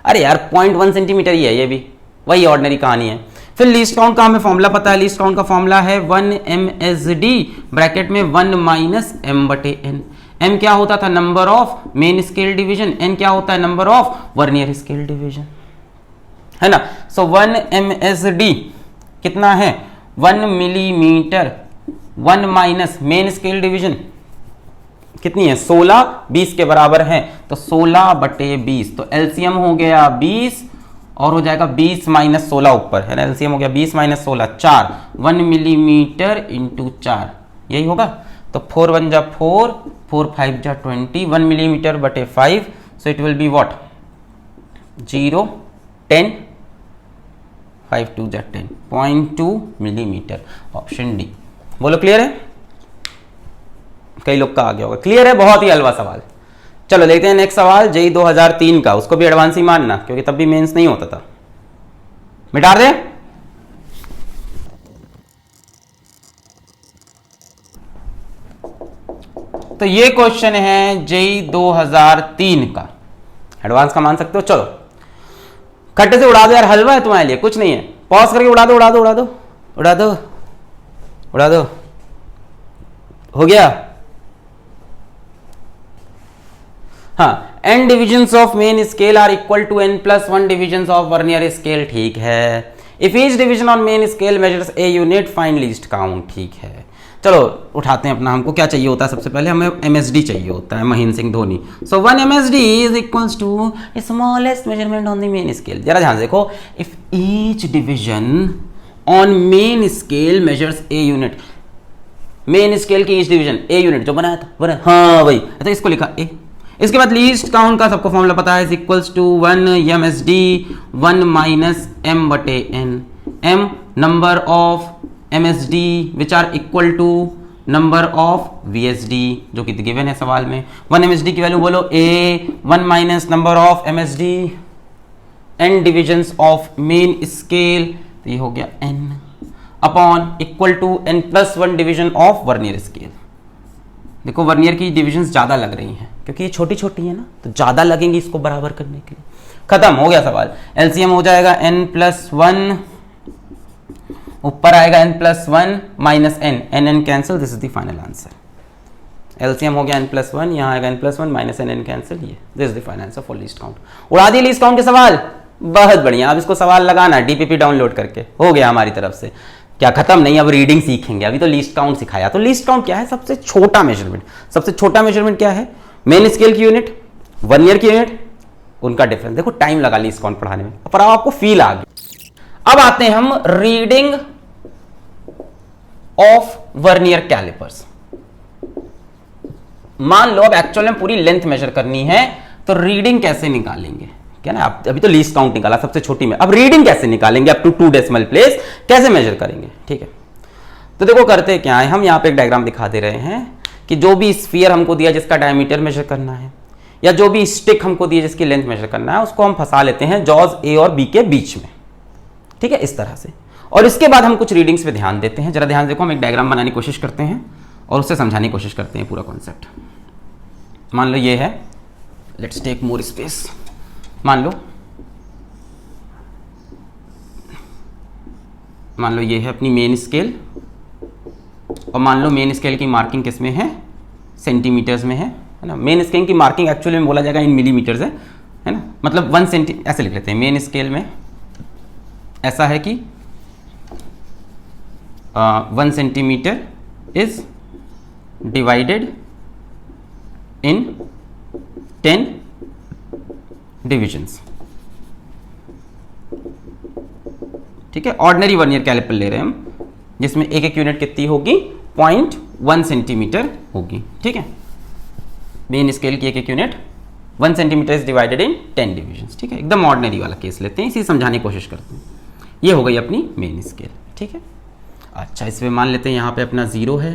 Speaker 1: अरे यार 0.1 सेंटीमीटर ही है, ये भी वही ऑर्डिनरी कहानी है। फिर लीस्ट काउंट का हमें फॉर्मूला पता है। लीस्ट काउंट का फॉर्मूला है 1 MSD ब्रैकेट में 1 माइनस m बटे n। m क्या होता था? Number of main scale division. n क्या होता है? Number of vernier scale division, है ना। सो 1 MSD कितना है? 1 millimetre. 1 minus main scale division कितनी है? 16, 20 के बराबर है, तो 16 बटे 20। तो एलसीएम हो गया 20 और हो जाएगा 20 माइनस 16 ऊपर, है ना। एलसीएम हो गया 20 माइनस 16, 4। 1 मिलीमीटर इंटू 4, यही होगा। तो 4 1 जा 4, 4 5 जा 20, 1 मिलीमीटर बटे 5। So it will be what? 0, 10, 5 2 जा 10, 0.2 मिलीमीटर। Option D. बोलो क्लियर है? कई लोग का आ गया होगा। क्लियर है? बहुत ही हलवा सवाल। चलो देखते हैं नेक्स्ट सवाल जेई 2003 का। उसको भी एडवांस ही मानना क्योंकि तब भी मेंस नहीं होता था। मिटा दे। तो ये क्वेश्चन है जेई 2003 का, एडवांस का मान सकते हो। चलो खट्टे से उड़ा दो यार, हलवा है तुम्हारे लिए, कुछ नहीं है। पॉज करके उड़ा दो उड़ा दो उड़ा दो उड़ा दो उड़ा दो, हो गया। हाँ, n divisions of main scale are equal to n+1 divisions of vernier scale, ठीक है। If each division on main scale measures a unit find least count, ठीक है। चलो उठाते हैं अपना, हमको क्या चाहिए होता है सबसे पहले, हमें MSD चाहिए होता है, Mahendra Singh Dhoni. So 1 MSD is equals to smallest measurement on the main scale. जरा ध्यान से देखो, if each division on main scale measures a unit, main scale की ईच डिवीजन ए यूनिट जो बनाया था, हाँ भाई, तो इसको लिखा ए। इसके बाद लीस्ट काउंट का सबको फॉर्मूला पता है, is equals to 1 MSD 1 minus m बटे n, m number of MSD which are equal to number of VSD जो कि गिवन है सवाल में। 1 MSD की वैल्यू बोलो a, 1 minus number of MSD, n divisions of main scale, तो ये हो गया n upon equal to n+1 division of vernier scale. देखो वर्नियर की डिविजन्स ज्यादा लग रही हैं क्योंकि ये छोटी छोटी है ना, तो ज्यादा लगेंगी इसको बराबर करने के लिए। खत्म हो गया सवाल। एलसीएम हो जाएगा n+1, ऊपर आएगा n+1 minus n cancel, this is the final answer. LCM हो गया n+1, यहाँ आएगा n+1 माइनस n कैंसिल, ये this is the final answer for least count. उड़ा दिए लीस्ट काउंट के सवाल, बहुत बढ़िया। अब इसको सवाल लगाना डीपीपी डाउनलोड करके, हो गया हमारी तरफ से। क्या खत्म नहीं, अब रीडिंग सीखेंगे, अभी तो लीस्ट काउंट सिखाया। तो लीस्ट काउंट क्या है? सबसे छोटा मेजरमेंट। सबसे छोटा मेजरमेंट क्या है? मेन स्केल की यूनिट, वर्नियर की यूनिट, उनका डिफरेंस। देखो टाइम लगा लीस्ट काउंट पढ़ाने में, पर आपको फील आ गई। अब आते हैं हम रीडिंग ऑफ वर्नियर कैलिपर्स। मान लो अब एक्चुअल में पूरी लेंथ मेजर करनी है, तो रीडिंग कैसे निकालेंगे? क्या ना, अभी तो लीस्ट काउंट निकाला सबसे छोटी में, अब रीडिंग कैसे निकालेंगे अप टू 2 डेसिमल प्लेस, कैसे मेजर करेंगे? ठीक है, तो देखो करते क्या है, हम यहाँ पे एक डायग्राम दिखा दे रहे हैं कि जो भी स्फीयर हमको दिया जिसका डायमीटर मेजर करना है, या जो भी स्टिक हमको दिया जिसकी लेंथ मेजर करना है, उसको हम फंसा लेते हैं जॉज ए और बी के बीच में। ठीक है, इस तरह से। और इसके बाद हम कुछ रीडिंग्स पे ध्यान देते हैं। जरा ध्यान देखो, हम एक डायग्राम बनाने की कोशिश करते हैं और उससे समझाने की कोशिश करते हैं पूरा कॉन्सेप्ट। मान लो ये है, लेट्स टेक मोर स्पेस। मान लो ये है अपनी मेन स्केल, और मान लो मेन स्केल की मार्किंग किस में है? सेंटीमीटर्स में है ना। मेन स्केल की मार्किंग एक्चुअली में बोला जाएगा इन मिलीमीटर्स है ना, मतलब 1 सेंटी, ऐसे लिख लेते हैं। मेन स्केल में ऐसा है कि 1 centimetre is divided in 10 divisions. ठीक है, ऑर्डिनरी वर्नियर कैलिपर ले रहे हैं हम, जिसमें एक एक यूनिट कितनी होगी? 0.1 सेंटीमीटर होगी। ठीक है, मेन स्केल की एक एक unit 1 centimetre is divided in 10 divisions. ठीक है, एकदम ऑर्डिनरी वाला केस लेते हैं, इसी समझाने की कोशिश करते हैं। ये हो गई अपनी मेन स्केल। ठीक है, अच्छा इसमें मान लेते हैं यहाँ पे अपना 0 है,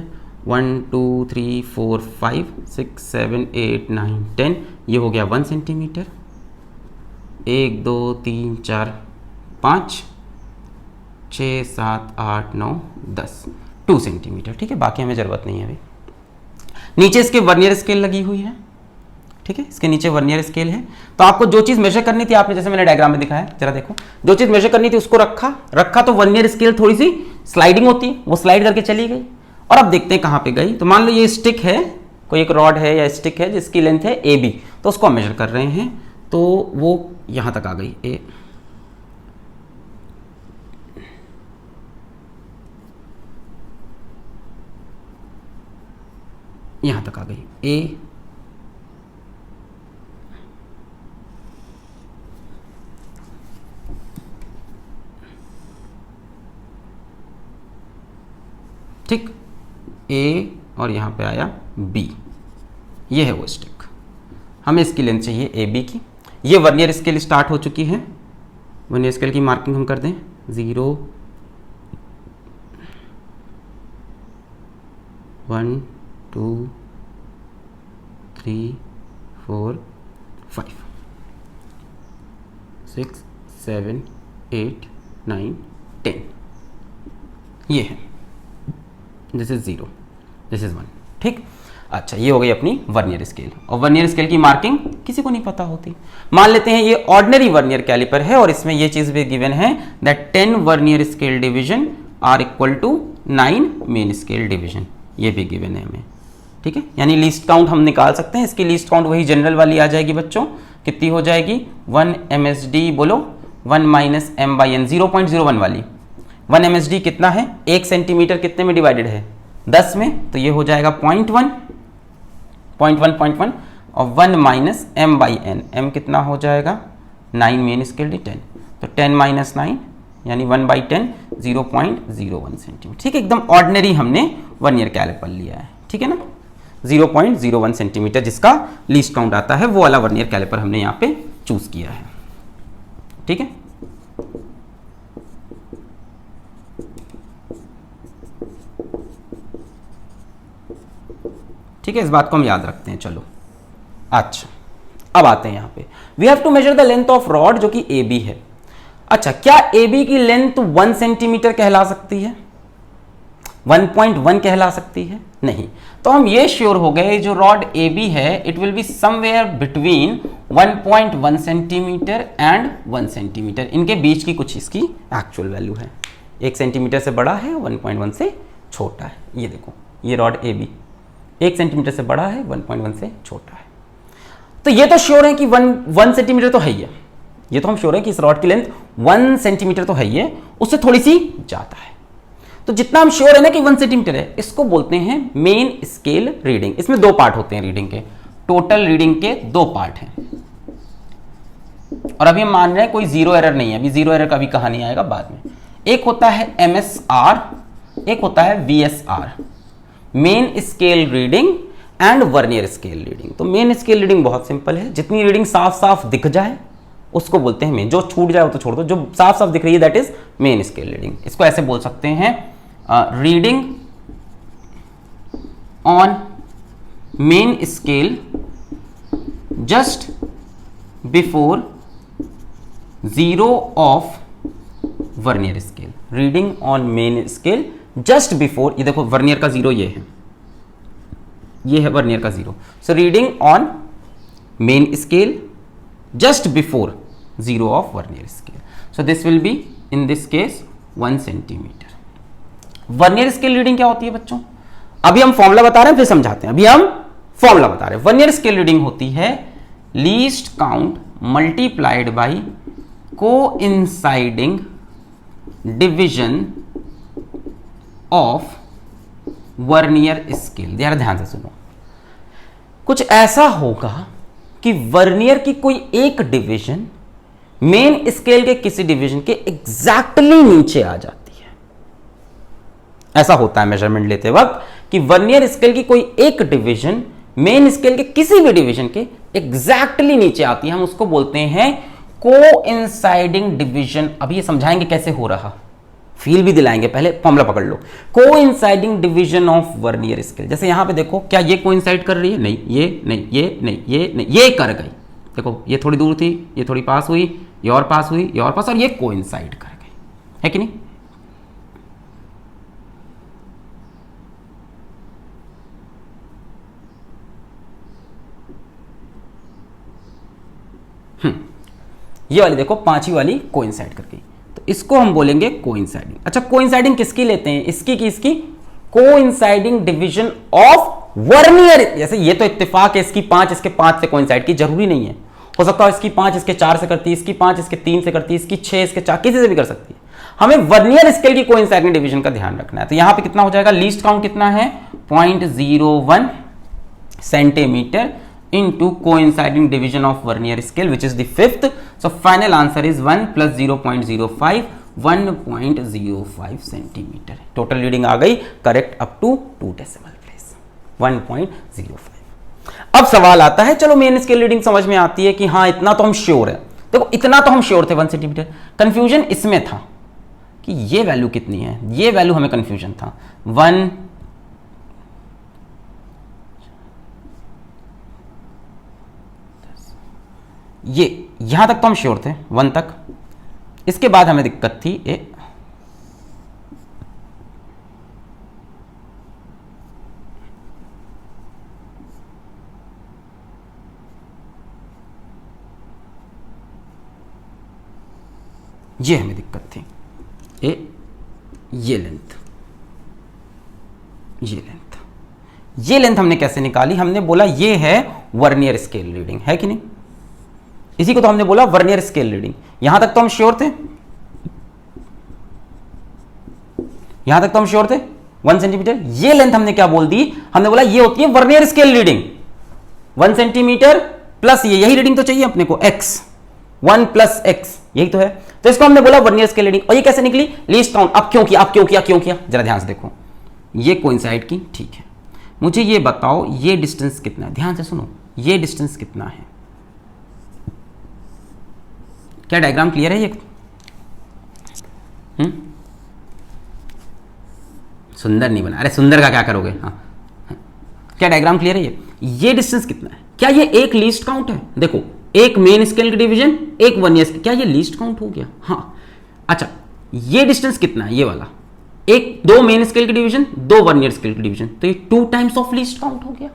Speaker 1: 1 2 3 4 5 6 7 8 9 10, ये हो गया 1 सेंटीमीटर। 1 2 3 4 5 6 7 8 9 10, 2 सेंटीमीटर। ठीक है, बाकी हमें ज़रूरत नहीं है अभी। नीचे इसके वर्नियर स्केल लगी हुई है। ठीक है, इसके नीचे वर्नियर स्केल है। तो आपको जो चीज़ मेजर करनी थी, आपने जैसे मैंने डायग्राम में दिखाया, जरा देखो, जो चीज़ मेजर करनी थी उसको रखा तो वर्नियर स्केल थोड़ी सी स्लाइडिंग होती है, वो स्लाइड करके चली गई। और अब देखते हैं कहाँ पे गई। तो मान लो ये स्टिक है, कोई एक रॉड है या स्टिक है जिसकी लेंथ है AB, तो उसको हम मेजर कर रहे हैं, तो वो यहाँ तक आ गई A। यहां तक आ गई A, ठीक, A और यहां पे आया B, ये है वो स्टिक। हमें इसकी लेंथ चाहिए AB की। ये वर्नियर स्केल स्टार्ट हो चुकी है। वर्नियर स्केल की मार्किंग हम कर दें 0 1 2 3 4 5 6 7 8 9 10, ये है, दिस इज 0, दिस इज 1। ठीक, अच्छा ये हो गई अपनी वर्नियर स्केल। और वर्नियर स्केल की मार्किंग किसी को नहीं पता होती। मान लेते हैं ये ऑर्डिनरी वर्नियर कैलिपर है और इसमें ये चीज भी गिवन है that 10 vernier scale division are equal to 9 main scale division, ये भी गिवन है हमें, ठीक है। यानी लीस्ट काउंट हम निकाल सकते हैं, इसकी लीस्ट काउंट वही जनरल वाली आ जाएगी बच्चों, कितनी हो जाएगी 1 MSD, बोलो 1 माइनस m बाई n, 0.01 वाली। 1 MSD कितना है, 1 सेंटीमीटर कितने में डिवाइडेड है 10 में, तो ये हो जाएगा 0.1 और 1 minus m by n, m कितना हो जाएगा 9 मेन स्केल 10, तो 10 माइनस 9 यानी 1 बाई 10 0.01 सेंटीमीटर, ठीक है। एकदम ऑर्डिनरी हमने वर्नियर कैलिपर लिया है, ठीक है ना। 0.01 सेंटीमीटर जिसका लीस्ट काउंट आता है वो वाला वर्नियर कैलिपर हमने यहाँ पे चूज किया है, ठीक है। ठीक है, इस बात को हम याद रखते हैं। चलो अच्छा, अब आते हैं यहाँ पे, we have to measure the length of rod जो कि AB है। अच्छा, क्या AB की लेंथ 1 सेंटीमीटर कहला सकती है, 1.1 कहला सकती है? नहीं। तो हम ये श्योर हो गए जो रॉड AB है it will be somewhere between 1.1 centimetre and 1 centimetre, इनके बीच की कुछ इसकी एक्चुअल वैल्यू है। 1 सेंटीमीटर से बड़ा है, 1.1 से छोटा है। ये देखो, ये रॉड AB 1 सेंटीमीटर से बड़ा है, 1.1 से छोटा है। तो ये तो श्योर है कि 1 सेंटीमीटर तो है ही है, ये तो हम श्योर है कि इस रॉड की लेंथ 1 सेंटीमीटर तो है ही है, उससे थोड़ी सी ज्यादा है। तो जितना हम श्योर है ना कि 1 सेंटीमीटर है, इसको बोलते हैं मेन स्केल रीडिंग। इसमें 2 पार्ट होते हैं रीडिंग के, टोटल रीडिंग के 2 पार्ट हैं। और अभी हम मान रहे हैं कोई जीरो एरर नहीं है, अभी जीरो एरर का भी कहानी आएगा बाद में। एक होता है MSR, एक होता है VSR, main scale reading and vernier scale reading. तो मेन स्केल रीडिंग बहुत सिंपल है, जितनी रीडिंग साफ साफ दिख जाए उसको बोलते हैं मेन, जो छूट जाए वो तो छोड़ दो, जो साफ साफ दिख रही है that is main scale reading. इसको ऐसे बोल सकते हैं reading on main scale just before zero of vernier scale, reading on main scale just before, ये देखो वर्नियर का जीरो ये है वर्नियर का zero, so reading on main scale just before zero of vernier scale. So this will be in this case 1 centimeter. Vernier scale reading क्या होती है बच्चों? अभी हम फॉर्मूला बता रहे हैं फिर समझाते हैं। अभी हम फॉर्मूला बता रहे हैं। वर्नियर स्केल रीडिंग होती है least count multiplied by coinciding division of vernier scale. यार ध्यान से सुनो, कुछ ऐसा होगा कि वर्नियर की कोई एक डिवीजन मेन स्केल के किसी डिवीजन के एग्जैक्टली नीचे आ जाती है। ऐसा होता है मेजरमेंट लेते वक्त कि वर्नियर स्केल की कोई एक डिवीजन मेन स्केल के किसी भी डिवीजन के एग्जैक्टली नीचे आती है, हम उसको बोलते हैं कोइंसाइडिंग डिवीजन। अभी ये समझाएंगे कैसे हो रहा, फील भी दिलाएंगे, पहले फॉर्मूला पकड़ लो। Coinciding division of vernier scale, जैसे यहां पे देखो, क्या ये कोइंसाइड कर रही है? नहीं, ये नहीं, ये नहीं, ये नहीं, ये कर गई। देखो ये थोड़ी दूर थी, ये थोड़ी पास हुई, ये और पास हुई, ये और पास, और ये कोइंसाइड कर गई, है कि नहीं? ये वाली देखो, पांचवी वाली कोइंसाइड कर गई, तो इसको हम बोलेंगे कोइंसाइडिंग। अच्छा, कोइंसाइडिंग किसकी लेते हैं? इसकी की इसकी कोइंसाइडिंग डिवीजन ऑफ वर्नियर। जैसे ये तो इत्तेफाक है, इसकी 5 इसके 5 से कोइंसाइड की, जरूरी नहीं है, हो सकता है इसकी 5 इसके 4 से करती है, इसकी 5 इसके 3 से करती है, इसकी 6 इसके 4, किसी से भी कर सकती है। हमें वर्नियर स्केल की कोइंसाइडिंग डिवीजन का ध्यान रखना है। तो यहां पे कितना हो जाएगा? लीस्ट काउंट कितना है? 0.01 centimetre into coinciding division of vernier scale, which is the 5th. So final answer is 1 plus 0.05, 1.05 centimetre. Total reading आ गई correct up to 2 decimal place, 1.05। अब सवाल आता है, चलो मेन स्केल रीडिंग समझ में आती है कि हाँ इतना तो हम श्योर है। देखो इतना तो हम श्योर थे 1 सेंटीमीटर, कंफ्यूजन इसमें था कि ये वैल्यू कितनी है, ये वैल्यू हमें कंफ्यूजन था। 1 ये यहां तक तो हम श्योर थे 1 तक, इसके बाद हमें दिक्कत थी ये हमें दिक्कत थी, ये लेंथ, ये लेंथ हमने कैसे निकाली? हमने बोला ये है वर्नियर स्केल रीडिंग, है कि नहीं? इसी को तो हमने बोला वर्नियर स्केल रीडिंग। यहां तक तो हम श्योर थे, 1 सेंटीमीटर। ये लेंथ हमने क्या बोल दी? हमने बोला ये होती है vernier scale reading, 1 centimetre plus ये, यही रीडिंग तो चाहिए अपने को, x, 1 प्लस x, यही तो है। तो इसको हमने बोला वर्नियर स्केल रीडिंग। और ये कैसे निकली? Least count. अब क्यों किया? जरा ध्यान से देखो, ये कोइंसाइड की, ठीक है। मुझे ये बताओ ये डिस्टेंस कितना है? ध्यान से सुनो, ये डिस्टेंस कितना है? क्या डायग्राम क्लियर है ये? सुंदर नहीं बना, अरे सुंदर का क्या करोगे? हाँ, क्या डायग्राम क्लियर है ये डिस्टेंस कितना है? क्या ये एक लीस्ट काउंट है? देखो, एक मेन स्केल की डिवीजन, एक वर्नियर स्केल, क्या ये लीस्ट काउंट हो गया? हाँ। अच्छा, ये डिस्टेंस कितना है? ये वाला, एक, 2 मेन स्केल की डिवीजन, 2 वर्नियर स्केल की डिवीजन, तो ये 2 टाइम्स ऑफ लीस्ट काउंट हो गया।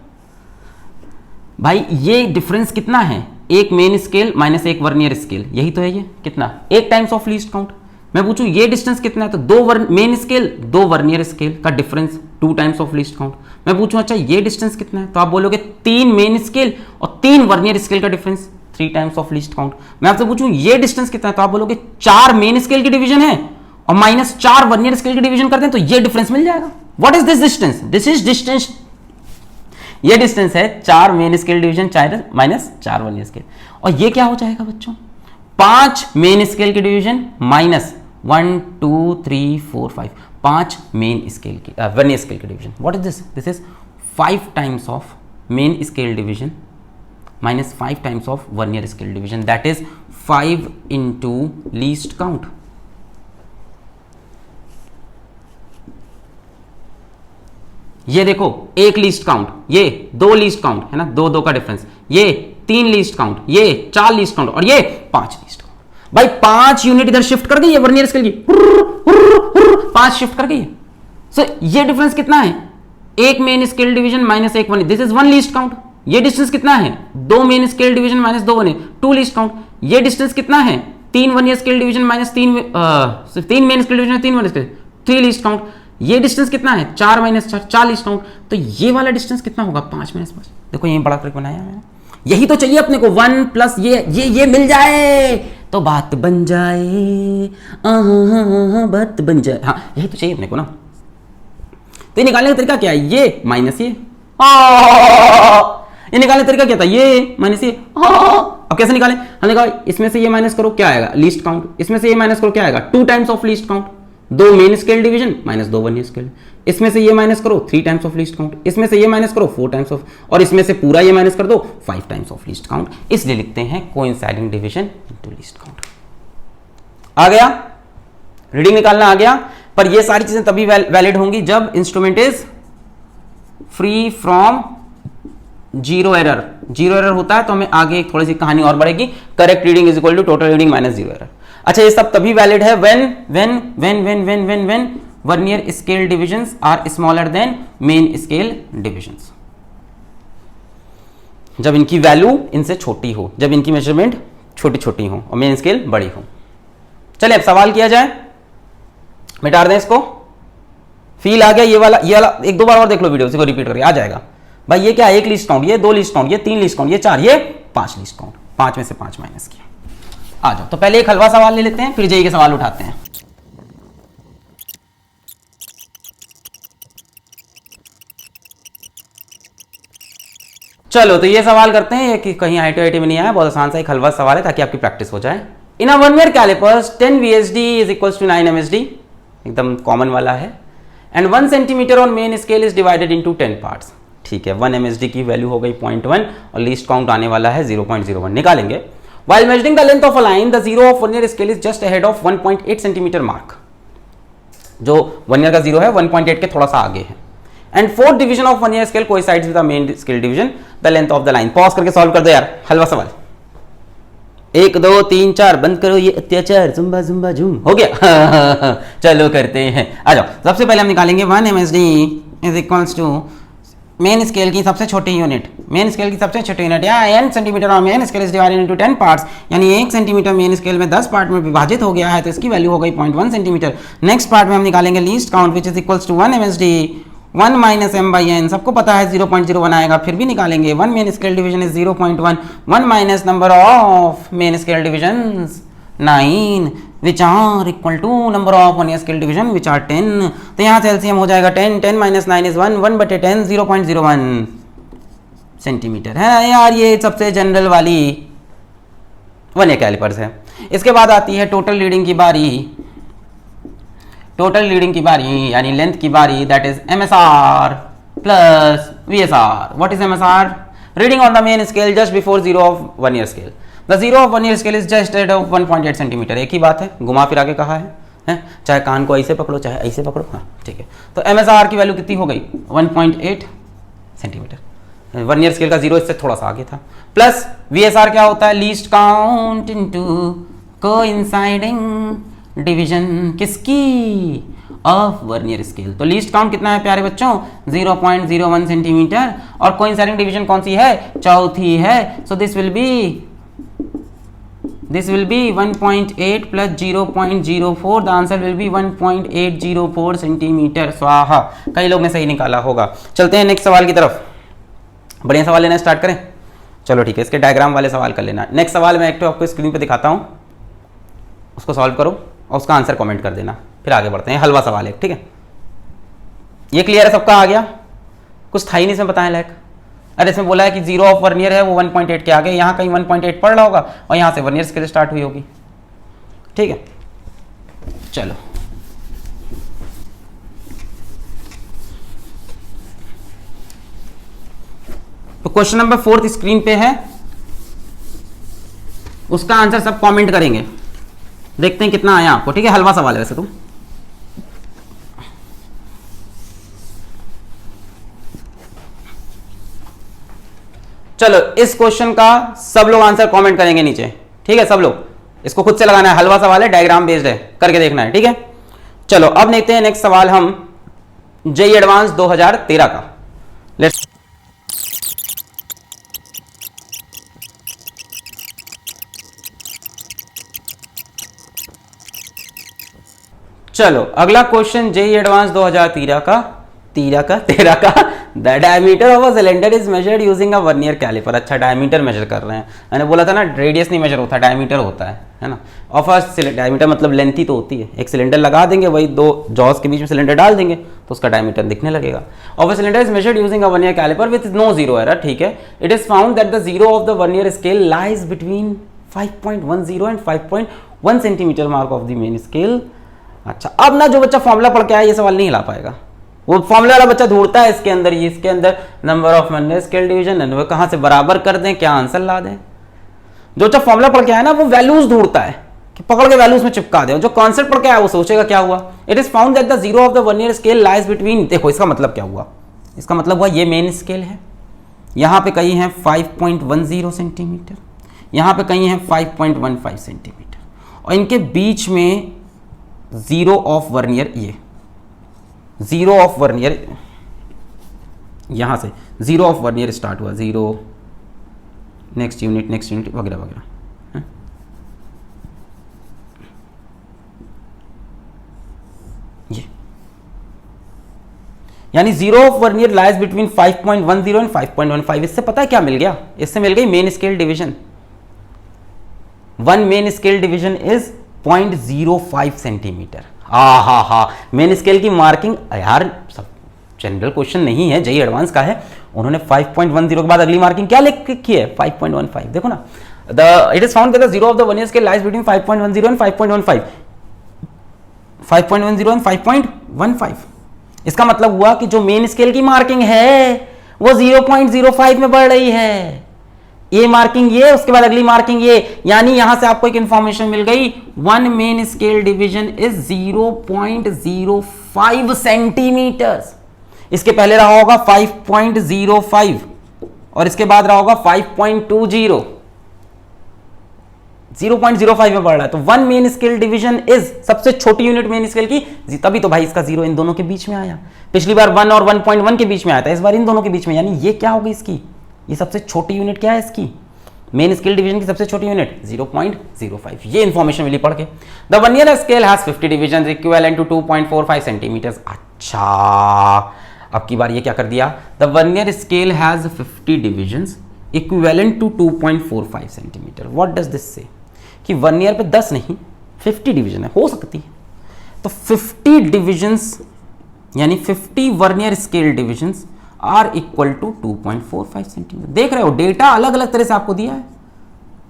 Speaker 1: भाई ये डिफरेंस कितना है? एक मेन स्केल माइनस एक वर्नियर स्केल, यही तो है ये। कितना? 1 टाइम्स ऑफ लीस्ट काउंट। मैं पूछूं ये डिस्टेंस कितना है, तो 2 मेन स्केल 2 वर्नियर स्केल का difference, 2 times of least count. मैं पूछूं अच्छा ये डिस्टेंस कितना है, तो आप बोलोगे 3 मेन स्केल और 3 वर्नियर स्केल का difference, 3 times of least count. मैं आपसे पूछूं ये डिस्टेंस कितना है, तो आप बोलोगे 4 मेन स्केल की डिवीजन है और माइनस 4 वर्नियर स्केल की डिवीजन करते हैं, तो ये डिफरेंस मिल जाएगा। What is this distance? This is distance, ये डिस्टेंस है 4 main scale division minus 4 vernier scale. और ये क्या हो जाएगा बच्चों? 5 मेन स्केल की डिवीजन माइनस 1 2 3 4 5, 5 मेन स्केल की वर्नियर स्केल की division. What is this? This is 5 times of main scale division minus 5 times of vernier scale division, that is 5 into least count. ये देखो, एक लीस्ट काउंट, ये 2 least count है ना, 2 का difference, ये 3 लीस्ट काउंट, ये 4 लीस्ट काउंट और ये 5 लीस्ट काउंट। भाई 5 यूनिट इधर शिफ्ट कर गई है वर्नियर स्केल की, 5 शिफ्ट कर गई है। सो ये डिफरेंस कितना है? एक मेन स्केल डिवीजन माइनस एक vernier, this is 1 least count. ये डिस्टेंस कितना है? 2 main scale division minus 2 vernier, 2 least count. ये डिस्टेंस कितना है? 3 vernier scale division minus 3 main scale division, 3 vernier scale, 3 least count. ये डिस्टेंस कितना है? 4 माइनस 4, 4 लीस्ट काउंट। तो ये वाला डिस्टेंस कितना होगा? 5 माइनस 5। देखो यही बड़ा ट्रिक बनाया मैंने, यही तो चाहिए अपने को। 1 प्लस ये मिल जाए तो बात बन जाए, बात बन जाए। हाँ, यही तो चाहिए अपने को ना। तो ये निकालने का तरीका क्या है? ये माइनस ये निकालने का तरीका क्या था? ये माइनस ये। अब कैसे निकालें? हमने कहा इसमें से ये माइनस करो, क्या आएगा? Least count. इसमें से ये माइनस करो, क्या आएगा? 2 times of least count. 2 main scale division minus 2 vernier scale. इसमें से ये माइनस करो 3 टाइम्स ऑफ लीस्ट काउंट। इसमें से ये माइनस करो 4 टाइम्स ऑफ, और इसमें से पूरा ये माइनस कर दो 5 टाइम्स ऑफ लीस्ट काउंट। इसलिए लिखते हैं coinciding division into least count. आ गया? रीडिंग निकालना आ गया। पर ये सारी चीजें तभी वैलिड होंगी जब instrument is free from zero error. Zero error होता है तो हमें आगे थोड़ी सी कहानी और बढ़ेगी। Correct reading is equal to total reading minus zero error. अच्छा, ये सब तभी वैलिड है when vernier scale divisions are smaller than main scale divisions, जब इनकी वैल्यू इनसे छोटी हो, जब इनकी मेजरमेंट छोटी छोटी हो और मेन स्केल बड़ी हो। चलिए अब सवाल किया जाए, मिटा दें इसको। फील आ गया? ये वाला एक दो बार और देख लो वीडियो, इसी को रिपीट करके आ जाएगा। भाई ये क्या? 1 लीस्ट काउंट, ये 2 लीस्ट काउंट, ये 3 लीस्ट काउंट, ये 4, ये 5 लीस्ट काउंट। 5 में से 5 माइनस किया। आ जाओ, तो पहले एक हलवा सवाल ले लेते हैं, फिर जेईई के सवाल उठाते हैं। चलो तो ये सवाल करते हैं, कि कहीं आईटी में नहीं आया, बहुत आसान सा एक हलवा सवाल है ताकि आपकी प्रैक्टिस हो जाए। In a vernier calipers 10 VSD is equals to 9 MSD, एकदम कॉमन वाला है। And 1 centimetre on main scale is divided into 10 parts. ठीक है, 1 MSD की वैल्यू हो गई 0.1 और लीस्ट काउंट आने वाला है 0.01, निकालेंगे। While measuring the length of a line, the zero of vernier scale is just ahead of 1.8 centimetre mark. जो वर्नियर का जीरो है 1.8 के थोड़ा सा आगे है। And 4th division of vernier scale coincides with the main scale division, the length of the line. Pause करके solve कर दो यार, हलवा सवाल। 1 2 3 4, बंद करो ये अत्याचार, जुम्बा जुम्बा झूम। हो गया? चलो करते हैं, आ जाओ। सबसे पहले हम निकालेंगे 1 MSD is equals to main scale की सबसे छोटी यूनिट, मेन स्केल की सबसे छोटी यूनिट या n सेंटीमीटर और main scale is divided into 10 parts, यानी 1 सेंटीमीटर मेन स्केल में 10 पार्ट में विभाजित हो गया है, तो इसकी वैल्यू हो गई 0.1 सेंटीमीटर। नेक्स्ट पार्ट में हम निकालेंगे least count which is equals to 1 MSD 1 minus m by n, सबको पता है 0.01 आएगा, फिर भी निकालेंगे। 1 main scale division is 0.1, 1 minus number of main scale division 9 which are equal to number of one year scale division which are 10, तो यहाँ से LCM हो जाएगा 10, 10 minus 9 is 1, 1 बटे 10 0.01 सेंटीमीटर है यार। ये सबसे जनरल वाली वन ईयर कैलिपर्स है। इसके बाद आती है टोटल रीडिंग की बारी, टोटल रीडिंग की बारी यानी लेंथ की बारी, that is MSR plus VSR। What is MSR? Reading on the main scale just before zero of vernier scale. The zero of vernier scale is just at of 1.8 centimetre. एक ही बात है, घुमा फिरा के कहा है, चाहे कान को ऐसे पकड़ो चाहे ऐसे पकड़ो, हाँ ठीक है। तो MSR की वैल्यू कितनी हो गई? 1.8 सेंटीमीटर। वन ईयर स्केल का जीरो इससे थोड़ा सा आगे था। प्लस VSR क्या होता है? Least count into coinciding division किसकी? Of vernier scale. तो लीस्ट काउंट कितना है प्यारे बच्चों? 0.01 सेंटीमीटर। और कोइंसाइडिंग डिवीजन कौन सी है? चौथी है। सो this will B 1.8 plus 0.04, the answer will be 1.804 centimetre. स्वाहा। कई लोग ने सही निकाला होगा। चलते हैं नेक्स्ट सवाल की तरफ। बढ़िया सवाल लेना स्टार्ट करें। चलो ठीक है, इसके डायग्राम वाले सवाल कर लेना। नेक्स्ट सवाल मैं आपको स्क्रीन पे दिखाता हूँ, उसको सॉल्व करो और उसका आंसर कमेंट कर देना, फिर आगे बढ़ते हैं। हलवा सवाल है, ठीक है। ये क्लियर है सबका? आ गया? कुछ था ही नहीं इसमें बताने लायक। अरे इसमें बोला है कि जीरो ऑफ वन ईयर है वो 1.8 के आगे, यहाँ कहीं 1.8 पढ़ रहा होगा और यहाँ से वन ईयर स्केल स्टार्ट हुई होगी, ठीक है। चलो तो क्वेश्चन नंबर 4 स्क्रीन पे है, उसका आंसर सब कमेंट करेंगे, देखते हैं कितना आया आपको, ठीक है। हलवा सवाल है वैसे तो। चलो इस क्वेश्चन का सब लोग आंसर कमेंट करेंगे नीचे, ठीक है। सब लोग इसको खुद से लगाना है, हलवा सवाल है, डायग्राम बेस्ड है, करके देखना है, ठीक है। चलो अब देखते हैं नेक्स्ट सवाल हम जेईई एडवांस 2013 का। लेट्स चलो अगला क्वेश्चन जेईई एडवांस 2013 का। The diameter of a cylinder is measured using a vernier calliper. अच्छा डायमीटर मेजर कर रहे हैं, मैंने बोला था ना रेडियस नहीं मेजर होता, डायमीटर होता है ना। ऑफ अ डायमीटर मतलब लेंथ ही तो होती है। एक सिलेंडर लगा देंगे, वही दो जॉस के बीच में सिलेंडर डाल देंगे तो उसका डायमीटर दिखने लगेगा। Of a cylinder is measured using a vernier calliper with no zero error, ठीक है। It is found that the zero of the vernier scale lies between 5.10 and 5.1 centimetre mark of the main scale. अच्छा अब ना जो बच्चा formula पढ़ के आया ये सवाल नहीं हिला पाएगा, वो फॉर्मूला वाला बच्चा ढूंढता है इसके अंदर, ये इसके अंदर number of one scale division, वो कहां से बराबर कर दें, क्या आंसर ला दें। जो बच्चा फॉर्मूला पढ़ के आया ना वो वैल्यूज ढूंढता है कि पकड़ के वैल्यूज में चिपका दे। जो कॉन्सेप्ट पढ़ के आया वो सोचेगा क्या हुआ। It is found that the zero of the vernier scale lies between, देखो इसका मतलब क्या हुआ, इसका मतलब हुआ ये मेन स्केल है, यहां पे कहीं है 5.10 सेंटीमीटर, यहां पे कहीं है 5.15 सेंटीमीटर, और इनके बीच में जीरो ऑफ वर्नियर, ये जीरो ऑफ वर्नियर, यहां से जीरो ऑफ वर्नियर स्टार्ट हुआ, जीरो नेक्स्ट यूनिट वगैरह वगैरह। ये यानी zero of vernier lies between 5.10 and 5.15। इससे पता है क्या मिल गया? इससे मिल गई main scale division. One main scale division is 0.05 centimetre. हा मेन स्केल की मार्किंग यार सब जनरल क्वेश्चन नहीं है, जेईई एडवांस का है। उन्होंने 5.10 के बाद अगली मार्किंग क्या लिखी है? 5.15। देखो ना, it is found that the zero of the vernier scale lies between 5.10 and 5.15। 5.10 and 5.15। इसका मतलब हुआ कि जो मेन स्केल की मार्किंग है वो 0.05 में बढ़ रही है। ये मार्किंग ये, उसके बाद अगली मार्किंग ये, यानी यहां से आपको एक इंफॉर्मेशन मिल गई, one main scale division is 0.05 centimetre. इसके पहले रहा होगा 5.05 और इसके बाद रहा होगा 5.20। 0.05 में बढ़ रहा है, तो 1 मेन स्केल डिवीजन इज सबसे छोटी यूनिट मेन स्केल की, तभी तो भाई इसका 0 इन दोनों के बीच में आया। पिछली बार 1 और 1.1 के बीच में आया था, इस बार इन दोनों के बीच में, यानी ये क्या होगी इसकी, ये सबसे छोटी यूनिट क्या है इसकी, मेन स्केल डिवीजन की सबसे छोटी यूनिट 0.05। ये इंफॉर्मेशन मिली पढ़ के। The vernier scale has 50 division equivalent to 2.45 centimetre. अच्छा, अब की बार ये क्या कर दिया, the vernier scale has 50 divisions equivalent to 2.45 centimetre. What does this say, कि वर्नियर पे 10 नहीं 50 डिवीजन है, हो सकती है, तो 50 डिविजन्स यानी 50 vernier scale divisions are equal to 2.45 centimetre. देख रहे हो, डेटा अलग अलग तरह से आपको दिया है।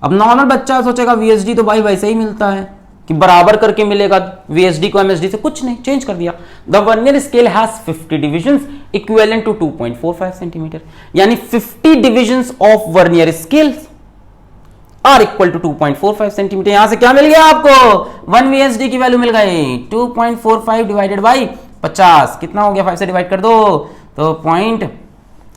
Speaker 1: अब नॉर्मल बच्चा सोचेगा वीएसडी तो भाई वैसे ही मिलता है कि बराबर करके मिलेगा वीएसडी को एमएसडी से, कुछ नहीं, चेंज कर दिया। The vernier scale has 50 divisions equivalent to 2.45 centimetre, यानी 50 divisions of vernier scales are equal to 2.45 centimetre. यहां से क्या मिल गया आपको, 1 वीएसडी की वैल्यू मिल गई, 2.45 डिवाइडेड बाई 50 कितना हो गया, 5 से डिवाइड कर दो तो पॉइंट,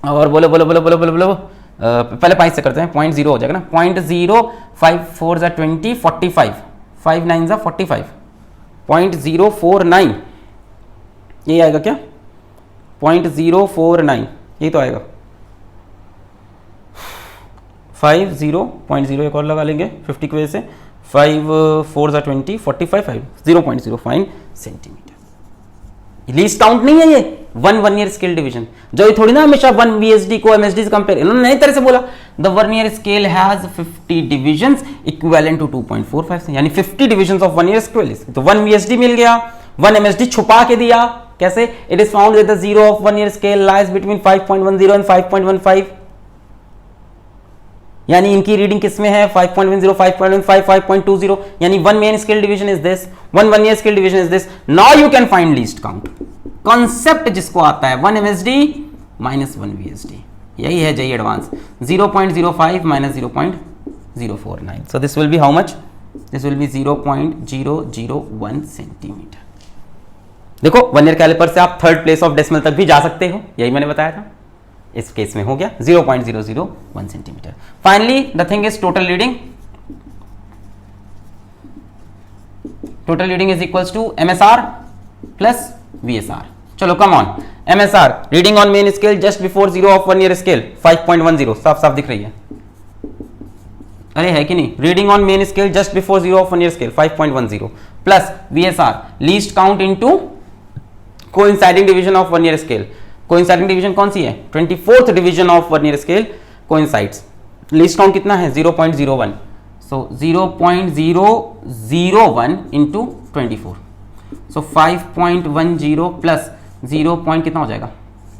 Speaker 1: और बोलो बोलो बोलो बोलो बोलो बोलो, पहले 5 से करते हैं, 0.0 हो जाएगा ना, 0.05 4 जा 20 45 5 9 जा 45 0.049 ये आएगा क्या, 0.049 ये तो आएगा, 50.0 एक और लगा लेंगे 50 की वजह से, 5 4 जा 20 45 0.05 सेंटीमीटर। लीस्ट काउंट नहीं है ये, 1 वर्नियर स्केल डिवीजन, जो ये थोड़ी ना हमेशा 1 वीएसडी को एमएसडी से कंपेयर, इन्होंने नई तरह से बोला the vernier scale has 50 divisions equivalent to 2.45, यानी 50 डिविजन्स ऑफ वर्नियर स्केल। तो 1 वीएसडी मिल गया, 1 एमएसडी छुपा के दिया, कैसे, it is found that the zero of vernier scale lies between 5.10 and 5.15, यानी इनकी रीडिंग किसमें है, 5.10 5.15 5.20, यानी 1 main scale division is this, 1 vernier scale division is this. Now you can find least count, concept जिसको आता है 1 एमएसडी माइनस 1 वीएसडी, यही है JEE advance, 0.05 minus 0.049, so this will be how much, this will be 0.001 centimetre. देखो vernier calliper से आप third place of decimal तक भी जा सकते हो, यही मैंने बताया था, इस केस में हो गया 0.001 centimetre. Finally the thing is total reading, total reading is equals to MSR plus VSR. चलो come on, MSR reading on main scale just before 0 of vernier scale 5.10, साफ साफ दिख रही है, अरे है कि नहीं, reading on main scale just before 0 of vernier scale 5.10 plus VSR least count into coinciding division of vernier scale. Coinciding division कौन सी है, 24th division of vernier scale coincides. Least count कितना है 0.01, सो 0.001 इंटू 24, सो 5.10 प्लस 0 पॉइंट कितना हो जाएगा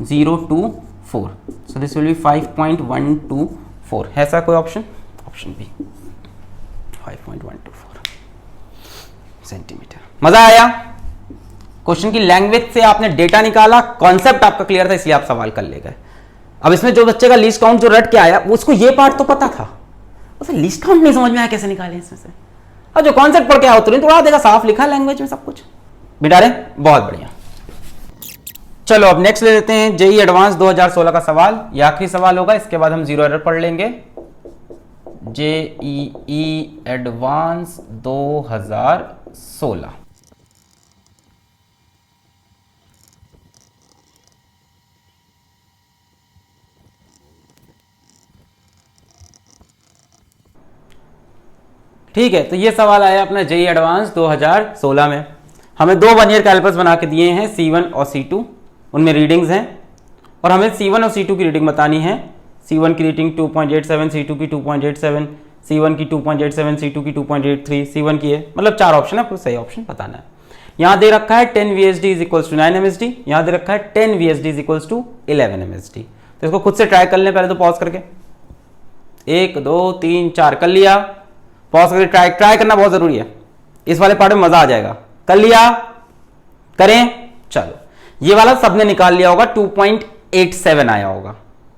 Speaker 1: 024, सो this will B 5.124। है ऐसा कोई ऑप्शन, ऑप्शन बी 5.124 सेंटीमीटर। मजा आया, क्वेश्चन की लैंग्वेज से आपने डेटा निकाला, कॉन्सेप्ट आपका क्लियर था, इसलिए आप सवाल कर ले गए। अब इसमें जो बच्चे का लीस्ट काउंट जो रट के आया उसको ये पार्ट तो पता था, उसे लीस्ट काउंट नहीं समझ में आया कैसे निकाले इसमें से, और जो कॉन्सेप्ट पढ़ के आओ तुरंत उड़ा देगा, साफ लिखा लैंग्वेज में सब कुछ बिटा रहे, बहुत बढ़िया। चलो अब नेक्स्ट ले लेते हैं जेई एडवांस 2016 का सवाल, ये आखिरी सवाल होगा, इसके बाद हम जीरो एरर पढ़ लेंगे। जेईई एडवांस 2016, ठीक है। तो ये सवाल आया अपना जेईई एडवांस 2016 में, हमें 2 वर्नियर कैलिपर्स बना के दिए हैं C1 और C2, उनमें रीडिंग्स हैं और हमें C1 और C2 की रीडिंग बतानी है। C1 की रीडिंग 2.87, C2 की 2.87, C1 की 2.87, C2 की 2.83, C1 की है, मतलब 4 ऑप्शन है, आपको सही ऑप्शन बताना है। यहाँ दे रखा है 10 VSD is equals to 9 MSD, यहाँ दे रखा है 10 VSD is equals to 11 MSD। तो इसको खुद से ट्राई कर लें, पहले तो पॉज करके 1 2 3 4 कर लिया, पॉज करके ट्राई करना बहुत जरूरी है, इस वाले पार्ट में मजा आ जाएगा। कर लिया, करें, चलो ये वाला सबने निकाल लिया होगा, 2.87 आया होगा,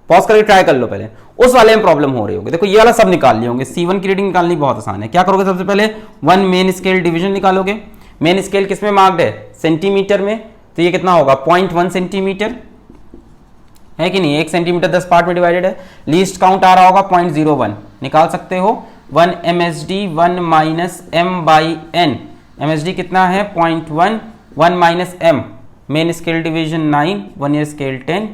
Speaker 1: पॉज करके ट्राई कर लो पहले, उस वाले में प्रॉब्लम हो रही होगी। देखो ये वाला सब निकाल लिए होंगे, C1 की रीडिंग निकालनी बहुत आसान है। क्या करोगे, सबसे पहले 1 मेन स्केल डिवीजन निकालोगे। मेन स्केल किसमें मार्क्ड है, सेंटीमीटर में, तो ये कितना होगा 0.1 सेंटीमीटर है कि नहीं, 1 सेंटीमीटर 10 पार्ट में डिवाइडेड है। लीस्ट काउंट आ रहा होगा 0.01, निकाल सकते हो 1 MSD 1 minus m by n। MSD कितना है 0.1, 1 minus m, main scale division 9, vernier scale 10,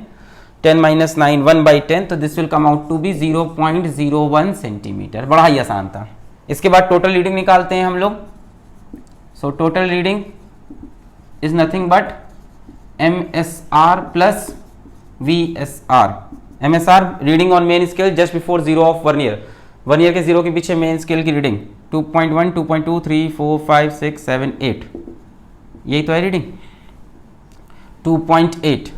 Speaker 1: 10 minus 9 1 by 10, तो this will come out to be 0.01 centimetre. बड़ा ही आसान था। इसके बाद टोटल रीडिंग निकालते हैं हम लोग। So total reading is nothing but MSR plus VSR। MSR reading on main scale just before zero of vernier, vernier के जीरो के पीछे मेन स्केल की रीडिंग 2.1, 2.2, 3, 4, 5, 6, 7, 8, यही तो है reading 2.8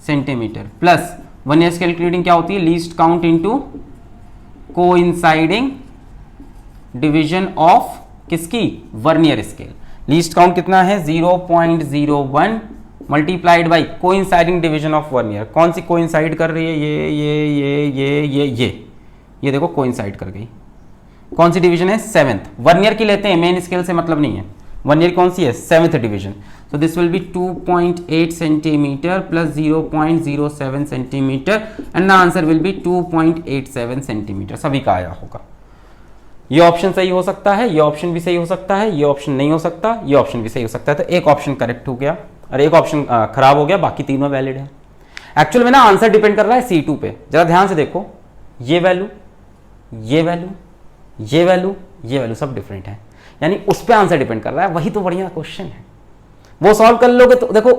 Speaker 1: centimetre plus vernier scale की रीडिंग क्या होती है, least count into coinciding division of किसकी, वर्नियर स्केल। लीस्ट काउंट कितना है 0.01 multiplied by coinciding division of vernier. कौन सी कोइंसाइड कर रही है, ये देखो कोइंसाइड कर गई। कौन सी डिवीजन है, 7th। वर्नियर की लेते हैं, मेन स्केल से मतलब नहीं है। वर्नियर कौन सी है, 7th division. So this will be 2.8 centimeter plus 0.07 centimeter and the answer will be 2.87 centimeter। सभी का आया होगा। ये ऑप्शन सही हो सकता है, ये ऑप्शन भी सही हो सकता है, ये ऑप्शन नहीं हो सकता, ये ऑप्शन भी सही हो सकता है। तो एक ऑप्शन करेक्ट हो गया और एक ऑप्शन खराब हो गया, बाकी तीनों वैलिड है। एक्चुअल में ना आंसर डिपेंड कर रहा है C2 पे। जरा ध्यान से देखो, ये वैल्यू, ये वैल्यू, ये वैल्यू, ये वैल्यू सब डिफरेंट है, यानी उस पर आंसर डिपेंड कर रहा है। वही तो बढ़िया क्वेश्चन है, वो सॉल्व कर लोगे तो देखो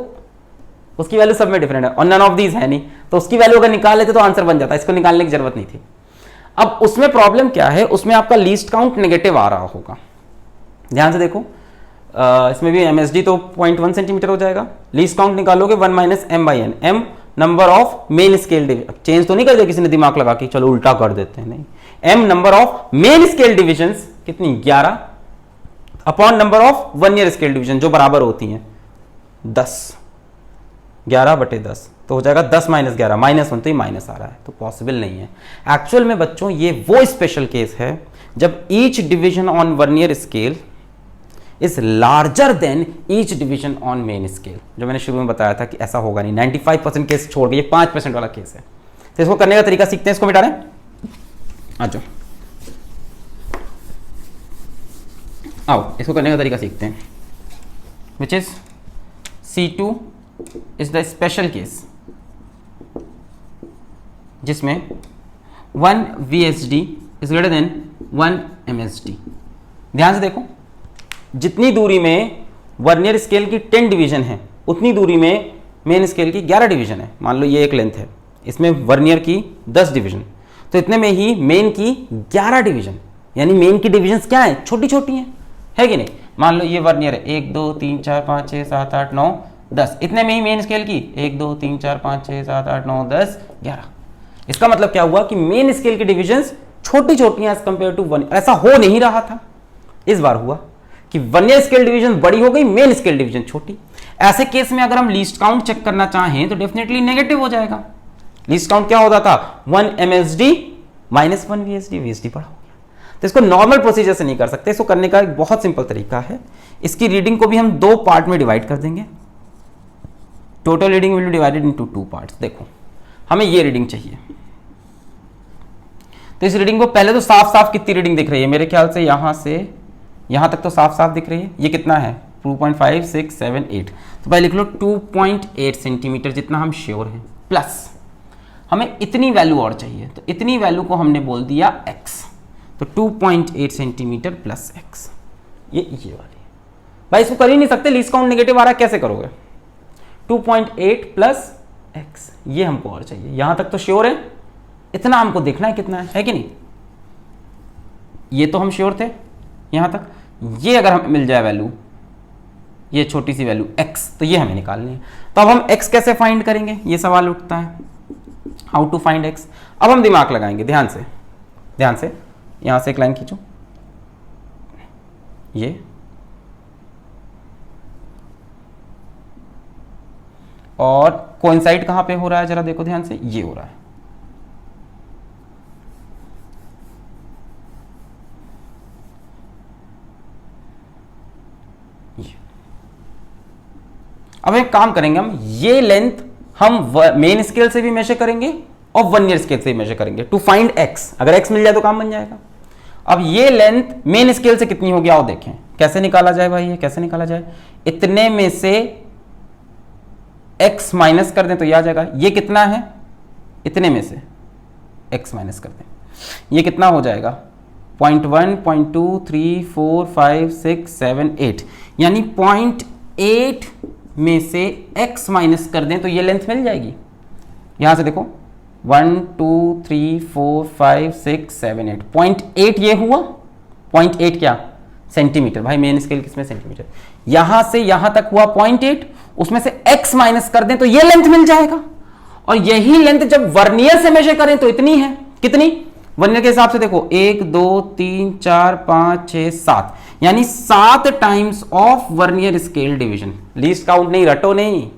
Speaker 1: उसकी वैल्यू सब में डिफरेंट है और नन ऑफ दीज है नहीं, तो उसकी वैल्यू अगर निकाल लेते तो आंसर बन जाता, इसको निकालने की जरूरत नहीं थी। अब उसमें प्रॉब्लम क्या है, उसमें आपका लीस्ट काउंट नेगेटिव आ रहा होगा। ध्यान से देखो, इसमें भी MSD तो 0.1 सेंटीमीटर हो जाएगा। लीस्ट काउंट निकालोगे 1 minus m by n, m number of main scale division. Change तो नहीं कर दिया किसी ने दिमाग लगा के चलो उल्टा कर देते हैं, नहीं। m number of main scale division कितनी, 11 upon number of vernier scale division जो बराबर होती हैं 10, 11/10, तो हो जाएगा 10 माइनस 11, -1, तो ये माइनस आ रहा है, तो पॉसिबल नहीं है। एक्चुअल में बच्चों ये वो स्पेशल केस है जब each division on vernier scale is larger than each division on main scale. जो मैंने शुरू में बताया था कि ऐसा होगा नहीं, 95% केस छोड़ के ये 5% वाला केस है। तो इसको करने का तरीका सीखते हैं, इसको मिटा रहे हैं, आ जाओ, आओ इसको करने का तरीका सीखते हैं, which is C2 is the special case जिसमें 1 VSD is greater than 1 MSD। ध्यान से देखो, जितनी दूरी में वर्नियर स्केल की 10 डिवीजन है उतनी दूरी में मेन स्केल की 11 डिवीजन है। मान लो ये एक लेंथ है, इसमें वर्नियर की 10 डिवीजन, तो इतने में ही मेन की 11 डिवीजन, यानी मेन की डिवीजन्स क्या है, छोटी छोटी हैं, है कि नहीं। मान लो ये वर्नियर है 1 2 3 4 5 6 7 8 9 10, इतने में ही मेन स्केल की 1 2 3 4 5 6 7 8 9 10 11। इसका मतलब क्या हुआ कि मेन स्केल की डिवीजन्स छोटी छोटी हैं एज कंपेयर टू वर्नियर। ऐसा हो नहीं रहा था, इस बार हुआ कि वर्नियर स्केल डिवीजन बड़ी हो गई, मेन स्केल डिवीजन छोटी। ऐसे केस में अगर हम लीस्ट काउंट चेक करना चाहें तो डेफिनेटली नेगेटिव हो जाएगा। लीस्ट काउंट क्या होता था, 1 MSD माइनस 1 VSD, VSD बड़ा हो गया। तो इसको नॉर्मल प्रोसीजर से नहीं कर सकते, इसको करने का एक बहुत सिंपल तरीका है। इसकी रीडिंग को भी हम 2 पार्ट में डिवाइड कर देंगे। Total reading will be divided into 2 parts. देखो हमें ये रीडिंग चाहिए, तो इस रीडिंग को पहले तो साफ साफ कितनी रीडिंग दिख रही है, मेरे ख्याल से यहां से यहां तक तो साफ साफ दिख रही है। ये कितना है 2.5 6 7 8, तो पहले लिख लो 2.8 सेंटीमीटर जितना हम श्योर हैं, प्लस हमें इतनी वैल्यू और चाहिए, तो इतनी वैल्यू को हमने बोल दिया x, तो 2.8 सेंटीमीटर प्लस x, ये वाली है। भाई इसको कर ही नहीं सकते, लीस्ट काउंट नेगेटिव आ रहा है, कैसे करोगे। 2.8 प्लस x, ये हमको और चाहिए। यहां तक तो श्योर है, इतना हमको देखना है कितना है कि नहीं। ये तो हम श्योर थे यहां तक, ये अगर हमें मिल जाए वैल्यू, ये छोटी सी वैल्यू x, तो ये हमें निकालनी है। तो अब हम x कैसे फाइंड करेंगे, ये सवाल उठता है, हाउ टू फाइंड x। अब हम दिमाग लगाएंगे, ध्यान से यहां से एक लाइन खींचो, ये और कोइंसाइड कहां पे हो रहा है, जरा देखो ध्यान से, ये हो रहा है। अब एक काम करेंगे, हम ये लेंथ हम मेन स्केल से भी मेजर करेंगे और वर्नियर स्केल से भी मेजर करेंगे टू फाइंड x। अगर x मिल जाए तो काम बन जाएगा। अब ये लेंथ मेन स्केल से कितनी होगी आओ देखें कैसे निकाला जाए भाई, ये कैसे निकाला जाए। इतने में से x माइनस कर दें तो ये आ जाएगा, ये कितना है, इतने में से x माइनस कर दें, ये कितना हो जाएगा 0.1, 0.2, 3, 4, 5, 6, 7, 8, यानी 0.8 में से x माइनस कर दें तो ये लेंथ मिल जाएगी। यहां से देखो 1, 2, 3, 4, 5, 6, 7, 8, 0.8 ये हुआ, 0.8 क्या सेंटीमीटर, भाई मेन स्केल किसमें सेंटीमीटर, यहां से यहां तक हुआ 0.8, उसमें से x माइनस कर दें तो ये लेंथ मिल जाएगा। और यही लेंथ जब वर्नियर से मेजर करें तो इतनी है, कितनी वर्नियर के हिसाब से देखो 1, 2, 3, 4, 5, 6, 7, यानी 7 times of vernier scale division. Least count नहीं, रटो नहीं,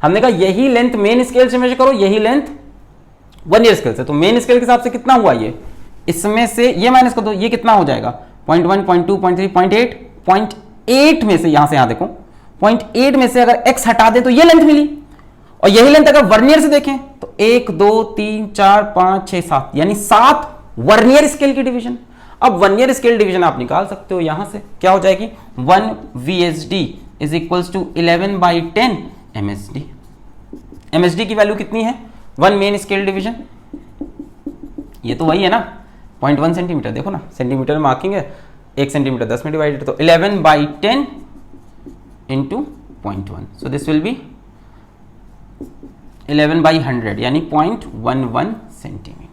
Speaker 1: हमने कहा यही लेंथ मेन स्केल से मेजर करो, यही लेंथ वर्नियर स्केल से। तो मेन स्केल के हिसाब से कितना हुआ ये, इसमें से ये माइनस कर दो, ये कितना हो जाएगा 0.1, 0.2, 0.3, 0.8, 0.8 में से यहां से यहां देखो 0.8 में से अगर x हटा दें तो ये लेंथ मिली। और यही लेंथ अगर वर्नियर से देखें तो 1, 2, 3, 4, 5, 6, 7, यानी 7 वर्नियर स्केल की डिवीजन। अब वर्नियर स्केल डिवीजन आप निकाल सकते हो, यहां से क्या हो जाएगी 1 VSD is equals to 11/10 MSD। MSD की वैल्यू कितनी है 1 मेन स्केल डिवीजन, ये तो वही है ना 0.1 सेंटीमीटर, देखो ना सेंटीमीटर मार्किंग है, 1 सेंटीमीटर 10 में डिवाइडेड, तो 11/10 into 0.1, so this will B 11/100 यानी 0.11 सेंटीमीटर।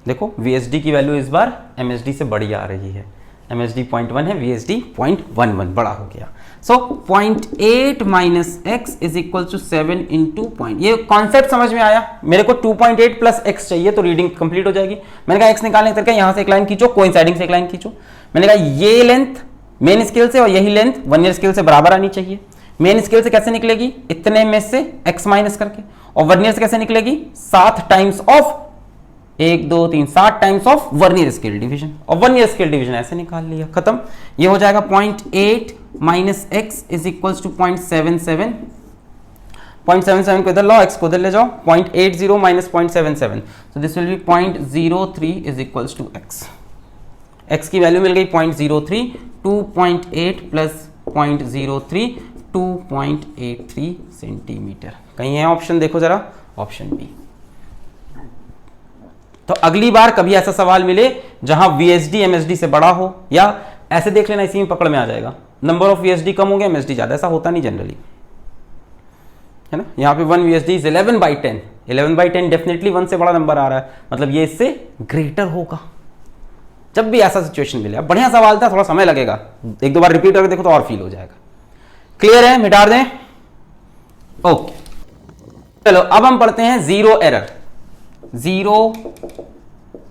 Speaker 1: देखो VSD की वैल्यू इस बार MSD से बड़ी आ रही है, MSD 0.1 है, VSD 0.11 बड़ा हो गया। So 0.8 minus x is equal to 7 into point, ये कॉन्सेप्ट समझ में आया। मेरे को 2.8 प्लस x चाहिए तो रीडिंग कंप्लीट हो जाएगी। मैंने कहा x निकालने तरीका, यहां से एक लाइन खींचो, कोइंसाइडिंग से एक लाइन खींचो। मैंने कहा ये लेंथ मेन स्केल से और यही लेंथ वर्नियर स्केल से बराबर आनी चाहिए। मेन स्केल से कैसे निकलेगी, इतने में से x माइनस करके, और वर्नियर से कैसे निकलेगी 7 times of 1, 2, 3, 7 times of vernier scale division, और वर्नियर स्केल डिवीजन ऐसे निकाल लिया, खत्म। ये हो जाएगा 0.8 माइनस एक्स इज इक्वल्स टू 0.77, 0.77 को इधर लाओ, x को इधर ले जाओ, 0.80 minus 0.77, so this will be 0.03 is equals to x। x की वैल्यू मिल गई 0.03, 2.8 प्लस 0.03, 2.83 सेंटीमीटर। कहीं है ऑप्शन, देखो जरा ऑप्शन बी। तो अगली बार कभी ऐसा सवाल मिले जहां VSD MSD से बड़ा हो, या ऐसे देख लेना, इसी में पकड़ में आ जाएगा, नंबर ऑफ VSD कम हो गया MSD ज्यादा, ऐसा होता नहीं जनरली, है ना। यहाँ पे 1 VSD इज 11/10, 11/10 डेफिनेटली 1 से बड़ा नंबर आ रहा है, मतलब ये इससे ग्रेटर होगा। जब भी ऐसा सिचुएशन मिले, अब बढ़िया सवाल था, थोड़ा समय लगेगा, एक दो बार रिपीट करके देखो तो और फील हो जाएगा। क्लियर है, मिटा दें, ओके। चलो अब हम पढ़ते हैं जीरो एरर। जीरो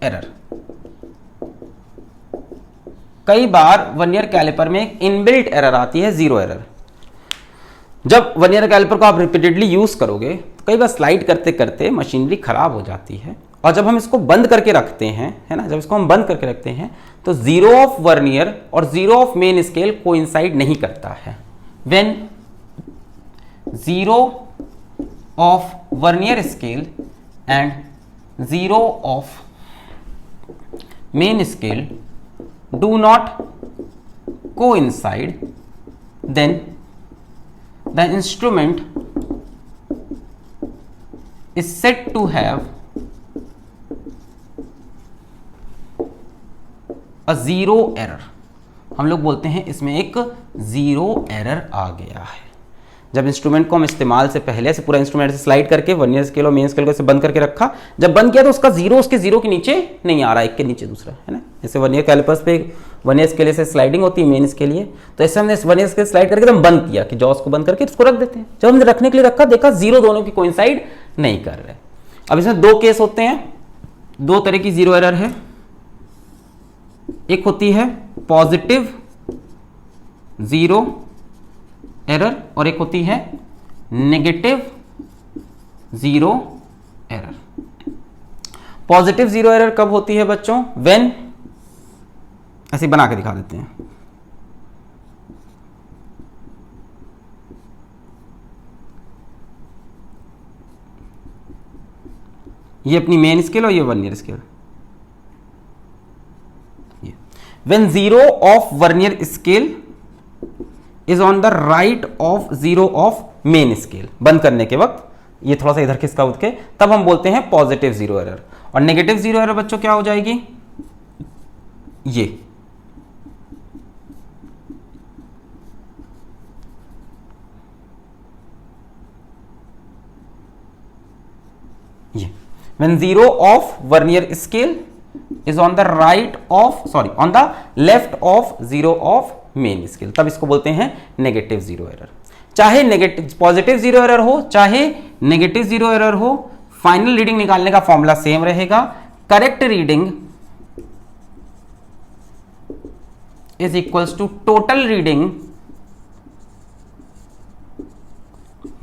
Speaker 1: एरर, कई बार वर्नियर कैलिपर में एक इनबिल्ट एरर आती है, जीरो एरर। जब वर्नियर कैलिपर को आप रिपीटेडली यूज करोगे तो कई बार स्लाइड करते करते मशीनरी खराब हो जाती है, और जब हम इसको बंद करके रखते हैं, है ना, जब इसको हम बंद करके रखते हैं तो जीरो ऑफ वर्नियर और zero of main scale coincide नहीं करता है। When zero of vernier scale and zero of main scale do not coincide, then the instrument is said to have a zero error। हम लोग बोलते हैं इसमें एक जीरो एरर आ गया है। जब इंस्ट्रूमेंट को हम इस्तेमाल से पहले से पूरा इंस्ट्रूमेंट से स्लाइड करके वर्नियर स्केल और मेन स्केल को ऐसे बंद करके रखा, जब बंद किया तो उसका जीरो उसके जीरो के नीचे नहीं आ रहा, एक के नीचे दूसरा, है ना। जैसे वर्नियर कैलिपर्स पे वर्नियर स्केल से स्लाइडिंग होती है मेन स्केल लिए, तो ऐसे हमने वर्नियर स्केल स्लाइड करके एकदम बंद किया कि जॉस को बंद करके इसको रख देते हैं। जब हमने रखने के लिए रखा, देखा जीरो दोनों की कोइंसाइड नहीं कर रहे। अब इसमें दो केस होते हैं, दो तरह की जीरो एरर है। एक होती है पॉजिटिव जीरो एरर और एक होती है negative zero error. Positive zero error कब होती है बच्चों, व्हेन, ऐसे बना के दिखा देते हैं, ये अपनी मेन स्केल और ये vernier scale, when zero of vernier scale is on the right of zero of main scale, बंद करने के वक्त ये थोड़ा सा इधर खिसका उठ के, तब हम बोलते हैं पॉजिटिव जीरो एरर। और नेगेटिव जीरो एरर बच्चों क्या हो जाएगी, ये when zero of vernier scale is on the right of on the left of zero of main scale, तब इसको बोलते हैं नेगेटिव जीरो एरर। चाहे नेगेटिव पॉजिटिव जीरो एरर हो चाहे नेगेटिव जीरो एरर हो, फाइनल रीडिंग निकालने का फॉर्मूला सेम रहेगा। Correct reading is equals to total reading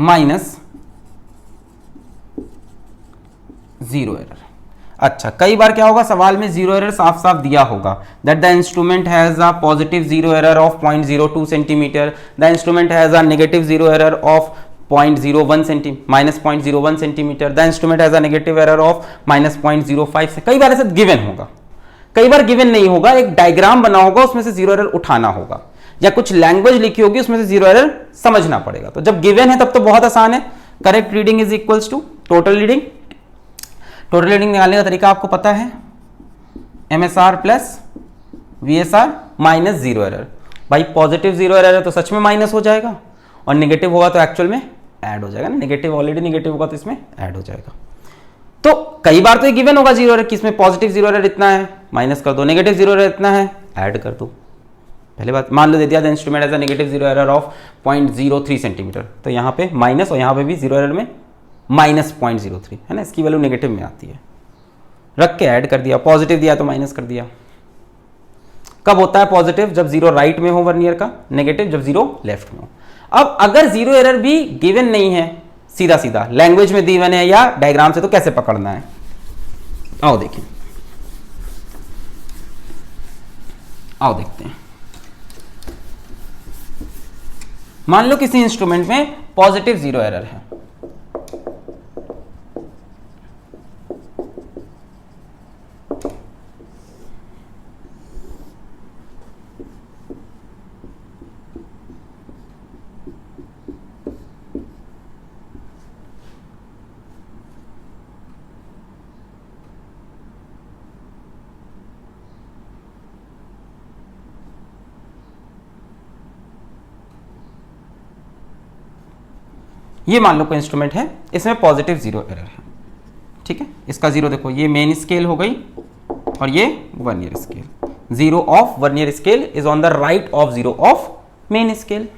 Speaker 1: minus zero error. अच्छा, कई बार क्या होगा, सवाल में जीरो एरर साफ साफ दिया होगा, that the instrument has a positive zero error of 0.02 centimetre, the instrument has a negative zero error of minus 0.01 centimetre, the instrument has a negative error of -0.05 से। कई बार ऐसा गिवन होगा, कई बार गिवन नहीं होगा, एक डायग्राम बना होगा, उसमें से जीरो एरर उठाना होगा, या कुछ लैंग्वेज लिखी होगी उसमें से जीरो एरर समझना पड़ेगा। तो जब गिवन है तब तो बहुत आसान है। Correct reading is equals to total reading. Total reading निकालने का तरीका आपको पता है, MSR plus VSR minus zero error. भाई पॉजिटिव जीरो एरर है तो सच में माइनस हो जाएगा, और नेगेटिव होगा तो एक्चुअल में ऐड हो जाएगा ना, नेगेटिव ऑलरेडी नेगेटिव होगा तो इसमें ऐड हो जाएगा। तो कई बार तो ये गिवन होगा जीरो एरर कि इसमें पॉजिटिव जीरो एरर इतना है, माइनस कर दो, नेगेटिव जीरो एरर इतना है, ऐड कर दो। पहले बात मान लो दे दिया, the instrument has a negative zero error of 0.03 centimetre, तो यहाँ पे माइनस और यहाँ पे भी जीरो एरर में -0.03 है ना, इसकी वैल्यू नेगेटिव में आती है, रख के ऐड कर दिया। पॉजिटिव दिया तो माइनस कर दिया। कब होता है पॉजिटिव, जब जीरो राइट में हो वर्नियर का, नेगेटिव जब जीरो लेफ्ट में हो। अब अगर जीरो एरर भी गिवन नहीं है, सीधा सीधा लैंग्वेज में गिवन है या डायग्राम से, तो कैसे पकड़ना है, आओ देखिए, आओ देखते हैं। मान लो किसी इंस्ट्रूमेंट में पॉजिटिव जीरो एरर है, ये मान लो कोई इंस्ट्रूमेंट है, इसमें पॉजिटिव जीरो एरर है, ठीक है। इसका जीरो देखो, ये मेन स्केल हो गई और ये vernier scale. Zero of vernier scale is on the right of zero of main scale.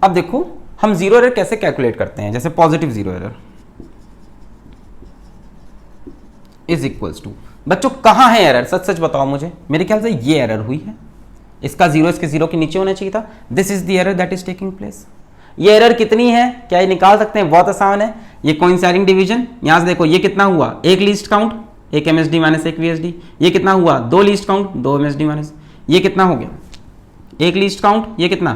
Speaker 1: अब देखो हम जीरो एरर कैसे कैलकुलेट करते हैं, जैसे positive zero error is equals to, बच्चों कहां है एरर, सच सच बताओ मुझे, मेरे ख्याल से ये एरर हुई है, इसका जीरो इसके जीरो के नीचे होना चाहिए था। This is the error that is taking place. ये एरर कितनी है, क्या ये निकाल सकते हैं, बहुत आसान है। ये कोइंसाइडिंग डिवीजन, यहां से देखो ये कितना हुआ, एक लीस्ट काउंट, एक MSD माइनस एक VSD, ये कितना हुआ, दो लीस्ट काउंट, दो MSD माइनस, ये कितना हो गया, एक लीस्ट काउंट, ये कितना,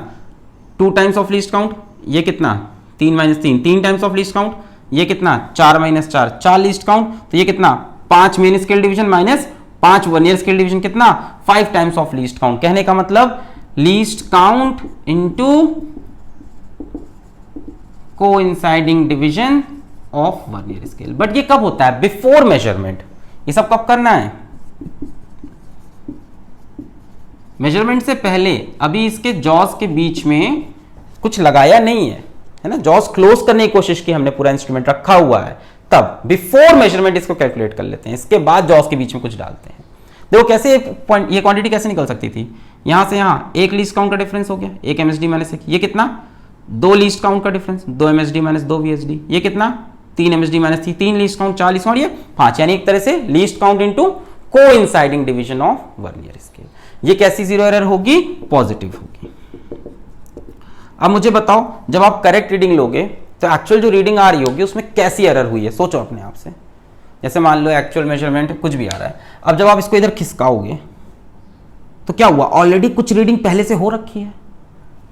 Speaker 1: 2 टाइम्स ऑफ लीस्ट काउंट, ये कितना, 3 minus 3, 3 times of least count, ये कितना, 4 माइनस 4, 4 लीस्ट काउंट, तो ये कितना, 5 main scale division minus 5 vernier scale division, कितना, 5 टाइम्स ऑफ लीस्ट काउंट। कहने का मतलब least count into coinciding division of vernier scale. But ये कब होता है, बिफोर मेजरमेंट। ये सब कब करना है, मेजरमेंट से पहले। अभी इसके जॉस के बीच में कुछ लगाया नहीं है, है ना, जॉस क्लोज करने की कोशिश की हमने, पूरा इंस्ट्रूमेंट रखा हुआ है, तब बिफोर मेजरमेंट इसको कैलकुलेट कर लेते हैं, इसके बाद जॉस के बीच में कुछ डालते हैं। देखो कैसे ये क्वांटिटी कैसे निकल सकती थी, यहां से यहां एक लीस्ट काउंट का डिफरेंस हो गया, एक MSD माइनस एक, ये कितना, 2 लीस्ट काउंट का डिफरेंस, 2 MSD माइनस 2 VSD, ये कितना, 3 MSD minus 3 least count, 4 least count, ये 5, यानी एक तरह से least count into coinciding division of vernier scale. ये कैसी जीरो एरर होगी, पॉजिटिव होगी। अब मुझे बताओ, जब आप करेक्ट रीडिंग लोगे तो एक्चुअल जो रीडिंग आ रही होगी उसमें कैसी एरर हुई है, सोचो अपने आप से। जैसे मान लो एक्चुअल मेजरमेंट कुछ भी आ रहा है, अब जब आप इसको इधर खिसकाओगे तो क्या हुआ, ऑलरेडी कुछ रीडिंग पहले से हो रखी है,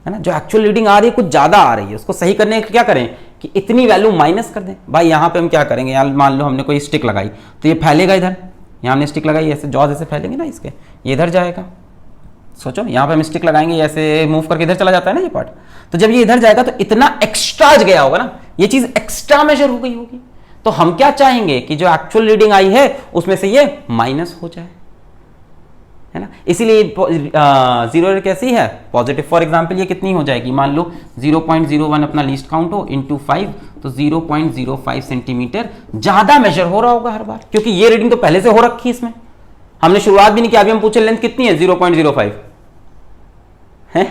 Speaker 1: है ना, जो एक्चुअल रीडिंग आ रही है कुछ ज़्यादा आ रही है, उसको सही करने के क्या करें कि इतनी वैल्यू माइनस कर दें। भाई यहाँ पे हम क्या करेंगे, यहाँ मान लो हमने कोई स्टिक लगाई तो ये फैलेगा इधर, यहाँ हमने स्टिक लगाई ऐसे जॉज ऐसे फैलेंगे ना इसके, ये इधर जाएगा। सोचो यहाँ पे हम स्टिक लगाएंगे ऐसे मूव करके इधर चला जाता है ना ये पार्ट, तो जब ये इधर जाएगा तो इतना एक्स्ट्रा गया होगा ना, ये चीज़ एक्स्ट्रा मेजर हो गई होगी। तो हम क्या चाहेंगे कि जो एक्चुअल रीडिंग आई है उसमें से ये माइनस हो जाए, है ना। इसीलिए जीरो एरर कैसी है, पॉजिटिव। फॉर एग्जांपल ये कितनी हो जाएगी, मान लो 0.01 अपना लीस्ट काउंट हो इंटू 5, तो 0.05 सेंटीमीटर ज्यादा मेजर हो रहा होगा हर बार, क्योंकि ये रीडिंग तो पहले से हो रखी है इसमें, हमने शुरुआत भी नहीं की। अभी हम पूछे लेंथ कितनी है, 0.05 है,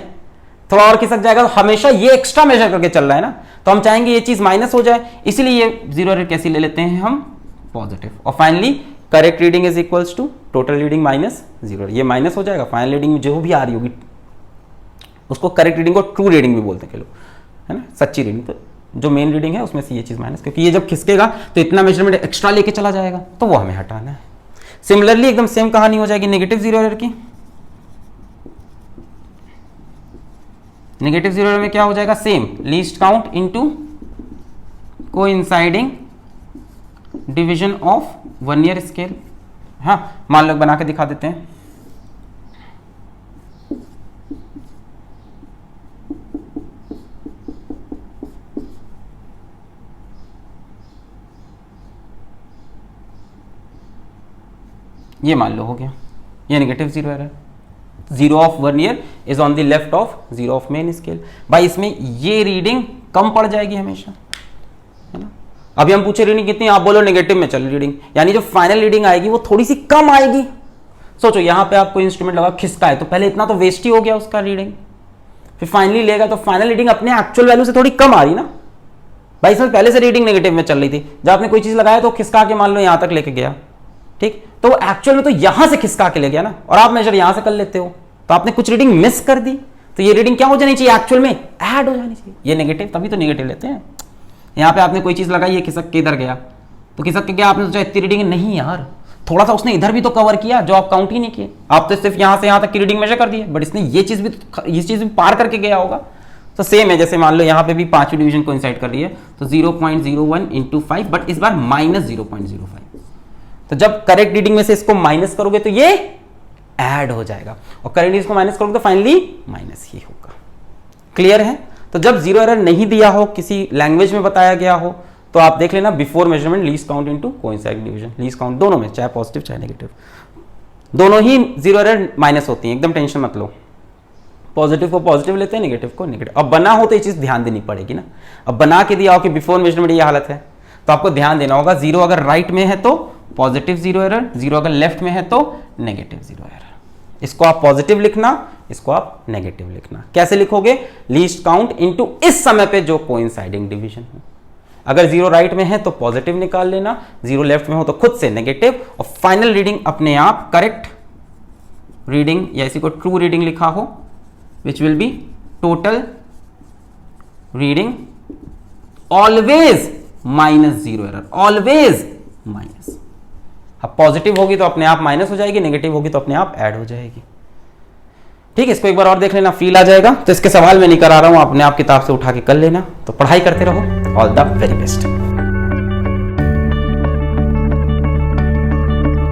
Speaker 1: थोड़ा और खिसक जाएगा तो हमेशा ये एक्स्ट्रा मेजर करके चल रहा है ना, तो हम चाहेंगे ये चीज माइनस हो जाए, इसीलिए ये जीरो एरर कैसी ले लेते हैं हम, पॉजिटिव। और finally correct reading is equals to total reading minus zero, ये माइनस हो जाएगा। फाइनल रीडिंग जो भी आ रही होगी उसको करेक्ट रीडिंग को ट्रू रीडिंग भी बोलते हैं लोग, है ना, सच्ची रीडिंग। तो जो मेन रीडिंग है उसमें से ये चीज माइनस, क्योंकि ये जब खिसकेगा तो इतना मेजरमेंट एक्स्ट्रा लेके चला जाएगा, तो वो हमें हटाना है। सिमिलरली एकदम सेम कहानी हो जाएगी नेगेटिव जीरो एरर की। नेगेटिव जीरो एरर में क्या हो जाएगा, same least count into coinciding division of vernier scale. हाँ, मान लो बना के दिखा देते हैं। ये मान लो हो गया, ये negative zero error, zero of vernier is on the left of zero of main scale. भाई इसमें ये रीडिंग कम पड़ जाएगी हमेशा, है ना। अभी हम पूछे रीडिंग कितनी, आप बोलो नेगेटिव में चल रीडिंग, यानी जो फाइनल रीडिंग आएगी वो थोड़ी सी कम आएगी। सोचो यहाँ पे आपको इंस्ट्रूमेंट लगा खिसका है, तो पहले इतना तो वेस्ट ही हो गया उसका रीडिंग, फिर फाइनली लेगा तो फाइनल रीडिंग अपने एक्चुअल वैल्यू से थोड़ी कम आ रही ना। भाई इसमें पहले से रीडिंग नेगेटिव में चल रही थी, जब आपने कोई चीज लगाया तो खिसका के मान लो यहाँ तक लेके गया, ठीक, तो वो एक्चुअल में तो यहां से खिसका के ले गया ना, और आप मेजर यहां से कर लेते हो, तो आपने कुछ रीडिंग मिस कर दी, तो ये रीडिंग क्या हो जानी चाहिए, एक्चुअल में ऐड हो जानी चाहिए। ये नेगेटिव, तभी तो नेगेटिव लेते हैं। यहाँ पे आपने कोई चीज लगाई है, खिसक के इधर गया, तो खिसक के गया, आपने सोचा इतनी रीडिंग नहीं यार, थोड़ा सा उसने इधर भी तो कवर किया जो आप काउंट ही नहीं किए, आप तो सिर्फ यहां से यहां तक की रीडिंग मेजर कर दी है, बट इसने ये चीज भी पार करके गया होगा। तो सेम है, जैसे मान लो यहाँ पे भी पांचवी डिवीजन को इंसाइड कर रही है, तो 0.01 इंटू 5, बट इस बार माइनस 0.05। तो जब करेक्ट रीडिंग में से इसको माइनस करोगे तो ये ऐड हो जाएगा, और करेक्ट इसको माइनस करोगे तो फाइनली माइनस ही होगा। क्लियर है। तो जब जीरो एरर नहीं दिया हो, किसी लैंग्वेज में बताया गया हो, तो आप देख लेना before measurement least count into coinciding division, least count दोनों में, चाहे पॉजिटिव चाहे नेगेटिव, दोनों ही जीरो एरर माइनस होती है, एकदम टेंशन मत लो। पॉजिटिव को पॉजिटिव लेते हैं, नेगेटिव को नेगेटिव। अब बना हो तो ये चीज ध्यान देनी पड़ेगी ना। अब बना के दिया हो कि बिफोर मेजरमेंट ये हालत है, तो आपको ध्यान देना होगा, जीरो अगर राइट में है तो पॉजिटिव जीरो एरर, जीरो अगर लेफ्ट में है तो नेगेटिव जीरो एरर। इसको आप पॉजिटिव लिखना, इसको आप नेगेटिव लिखना। कैसे लिखोगे, लीस्ट काउंट इनटू इस समय पे जो कोइंसाइडिंग डिवीजन हो। अगर जीरो राइट में है तो पॉजिटिव निकाल लेना, जीरो लेफ्ट में हो तो खुद से नेगेटिव, और फाइनल रीडिंग अपने आप करेक्ट रीडिंग या इसी को ट्रू रीडिंग लिखा हो, which will be total reading always minus zero error, always minus. अब पॉजिटिव होगी तो अपने आप माइनस हो जाएगी, नेगेटिव होगी तो अपने आप ऐड हो जाएगी। ठीक है, इसको एक बार और देख लेना, फील आ जाएगा। तो इसके सवाल मैं नहीं करा रहा हूं, अपने आप किताब से उठा के कर लेना। तो पढ़ाई करते रहो, ऑल द वेरी बेस्ट।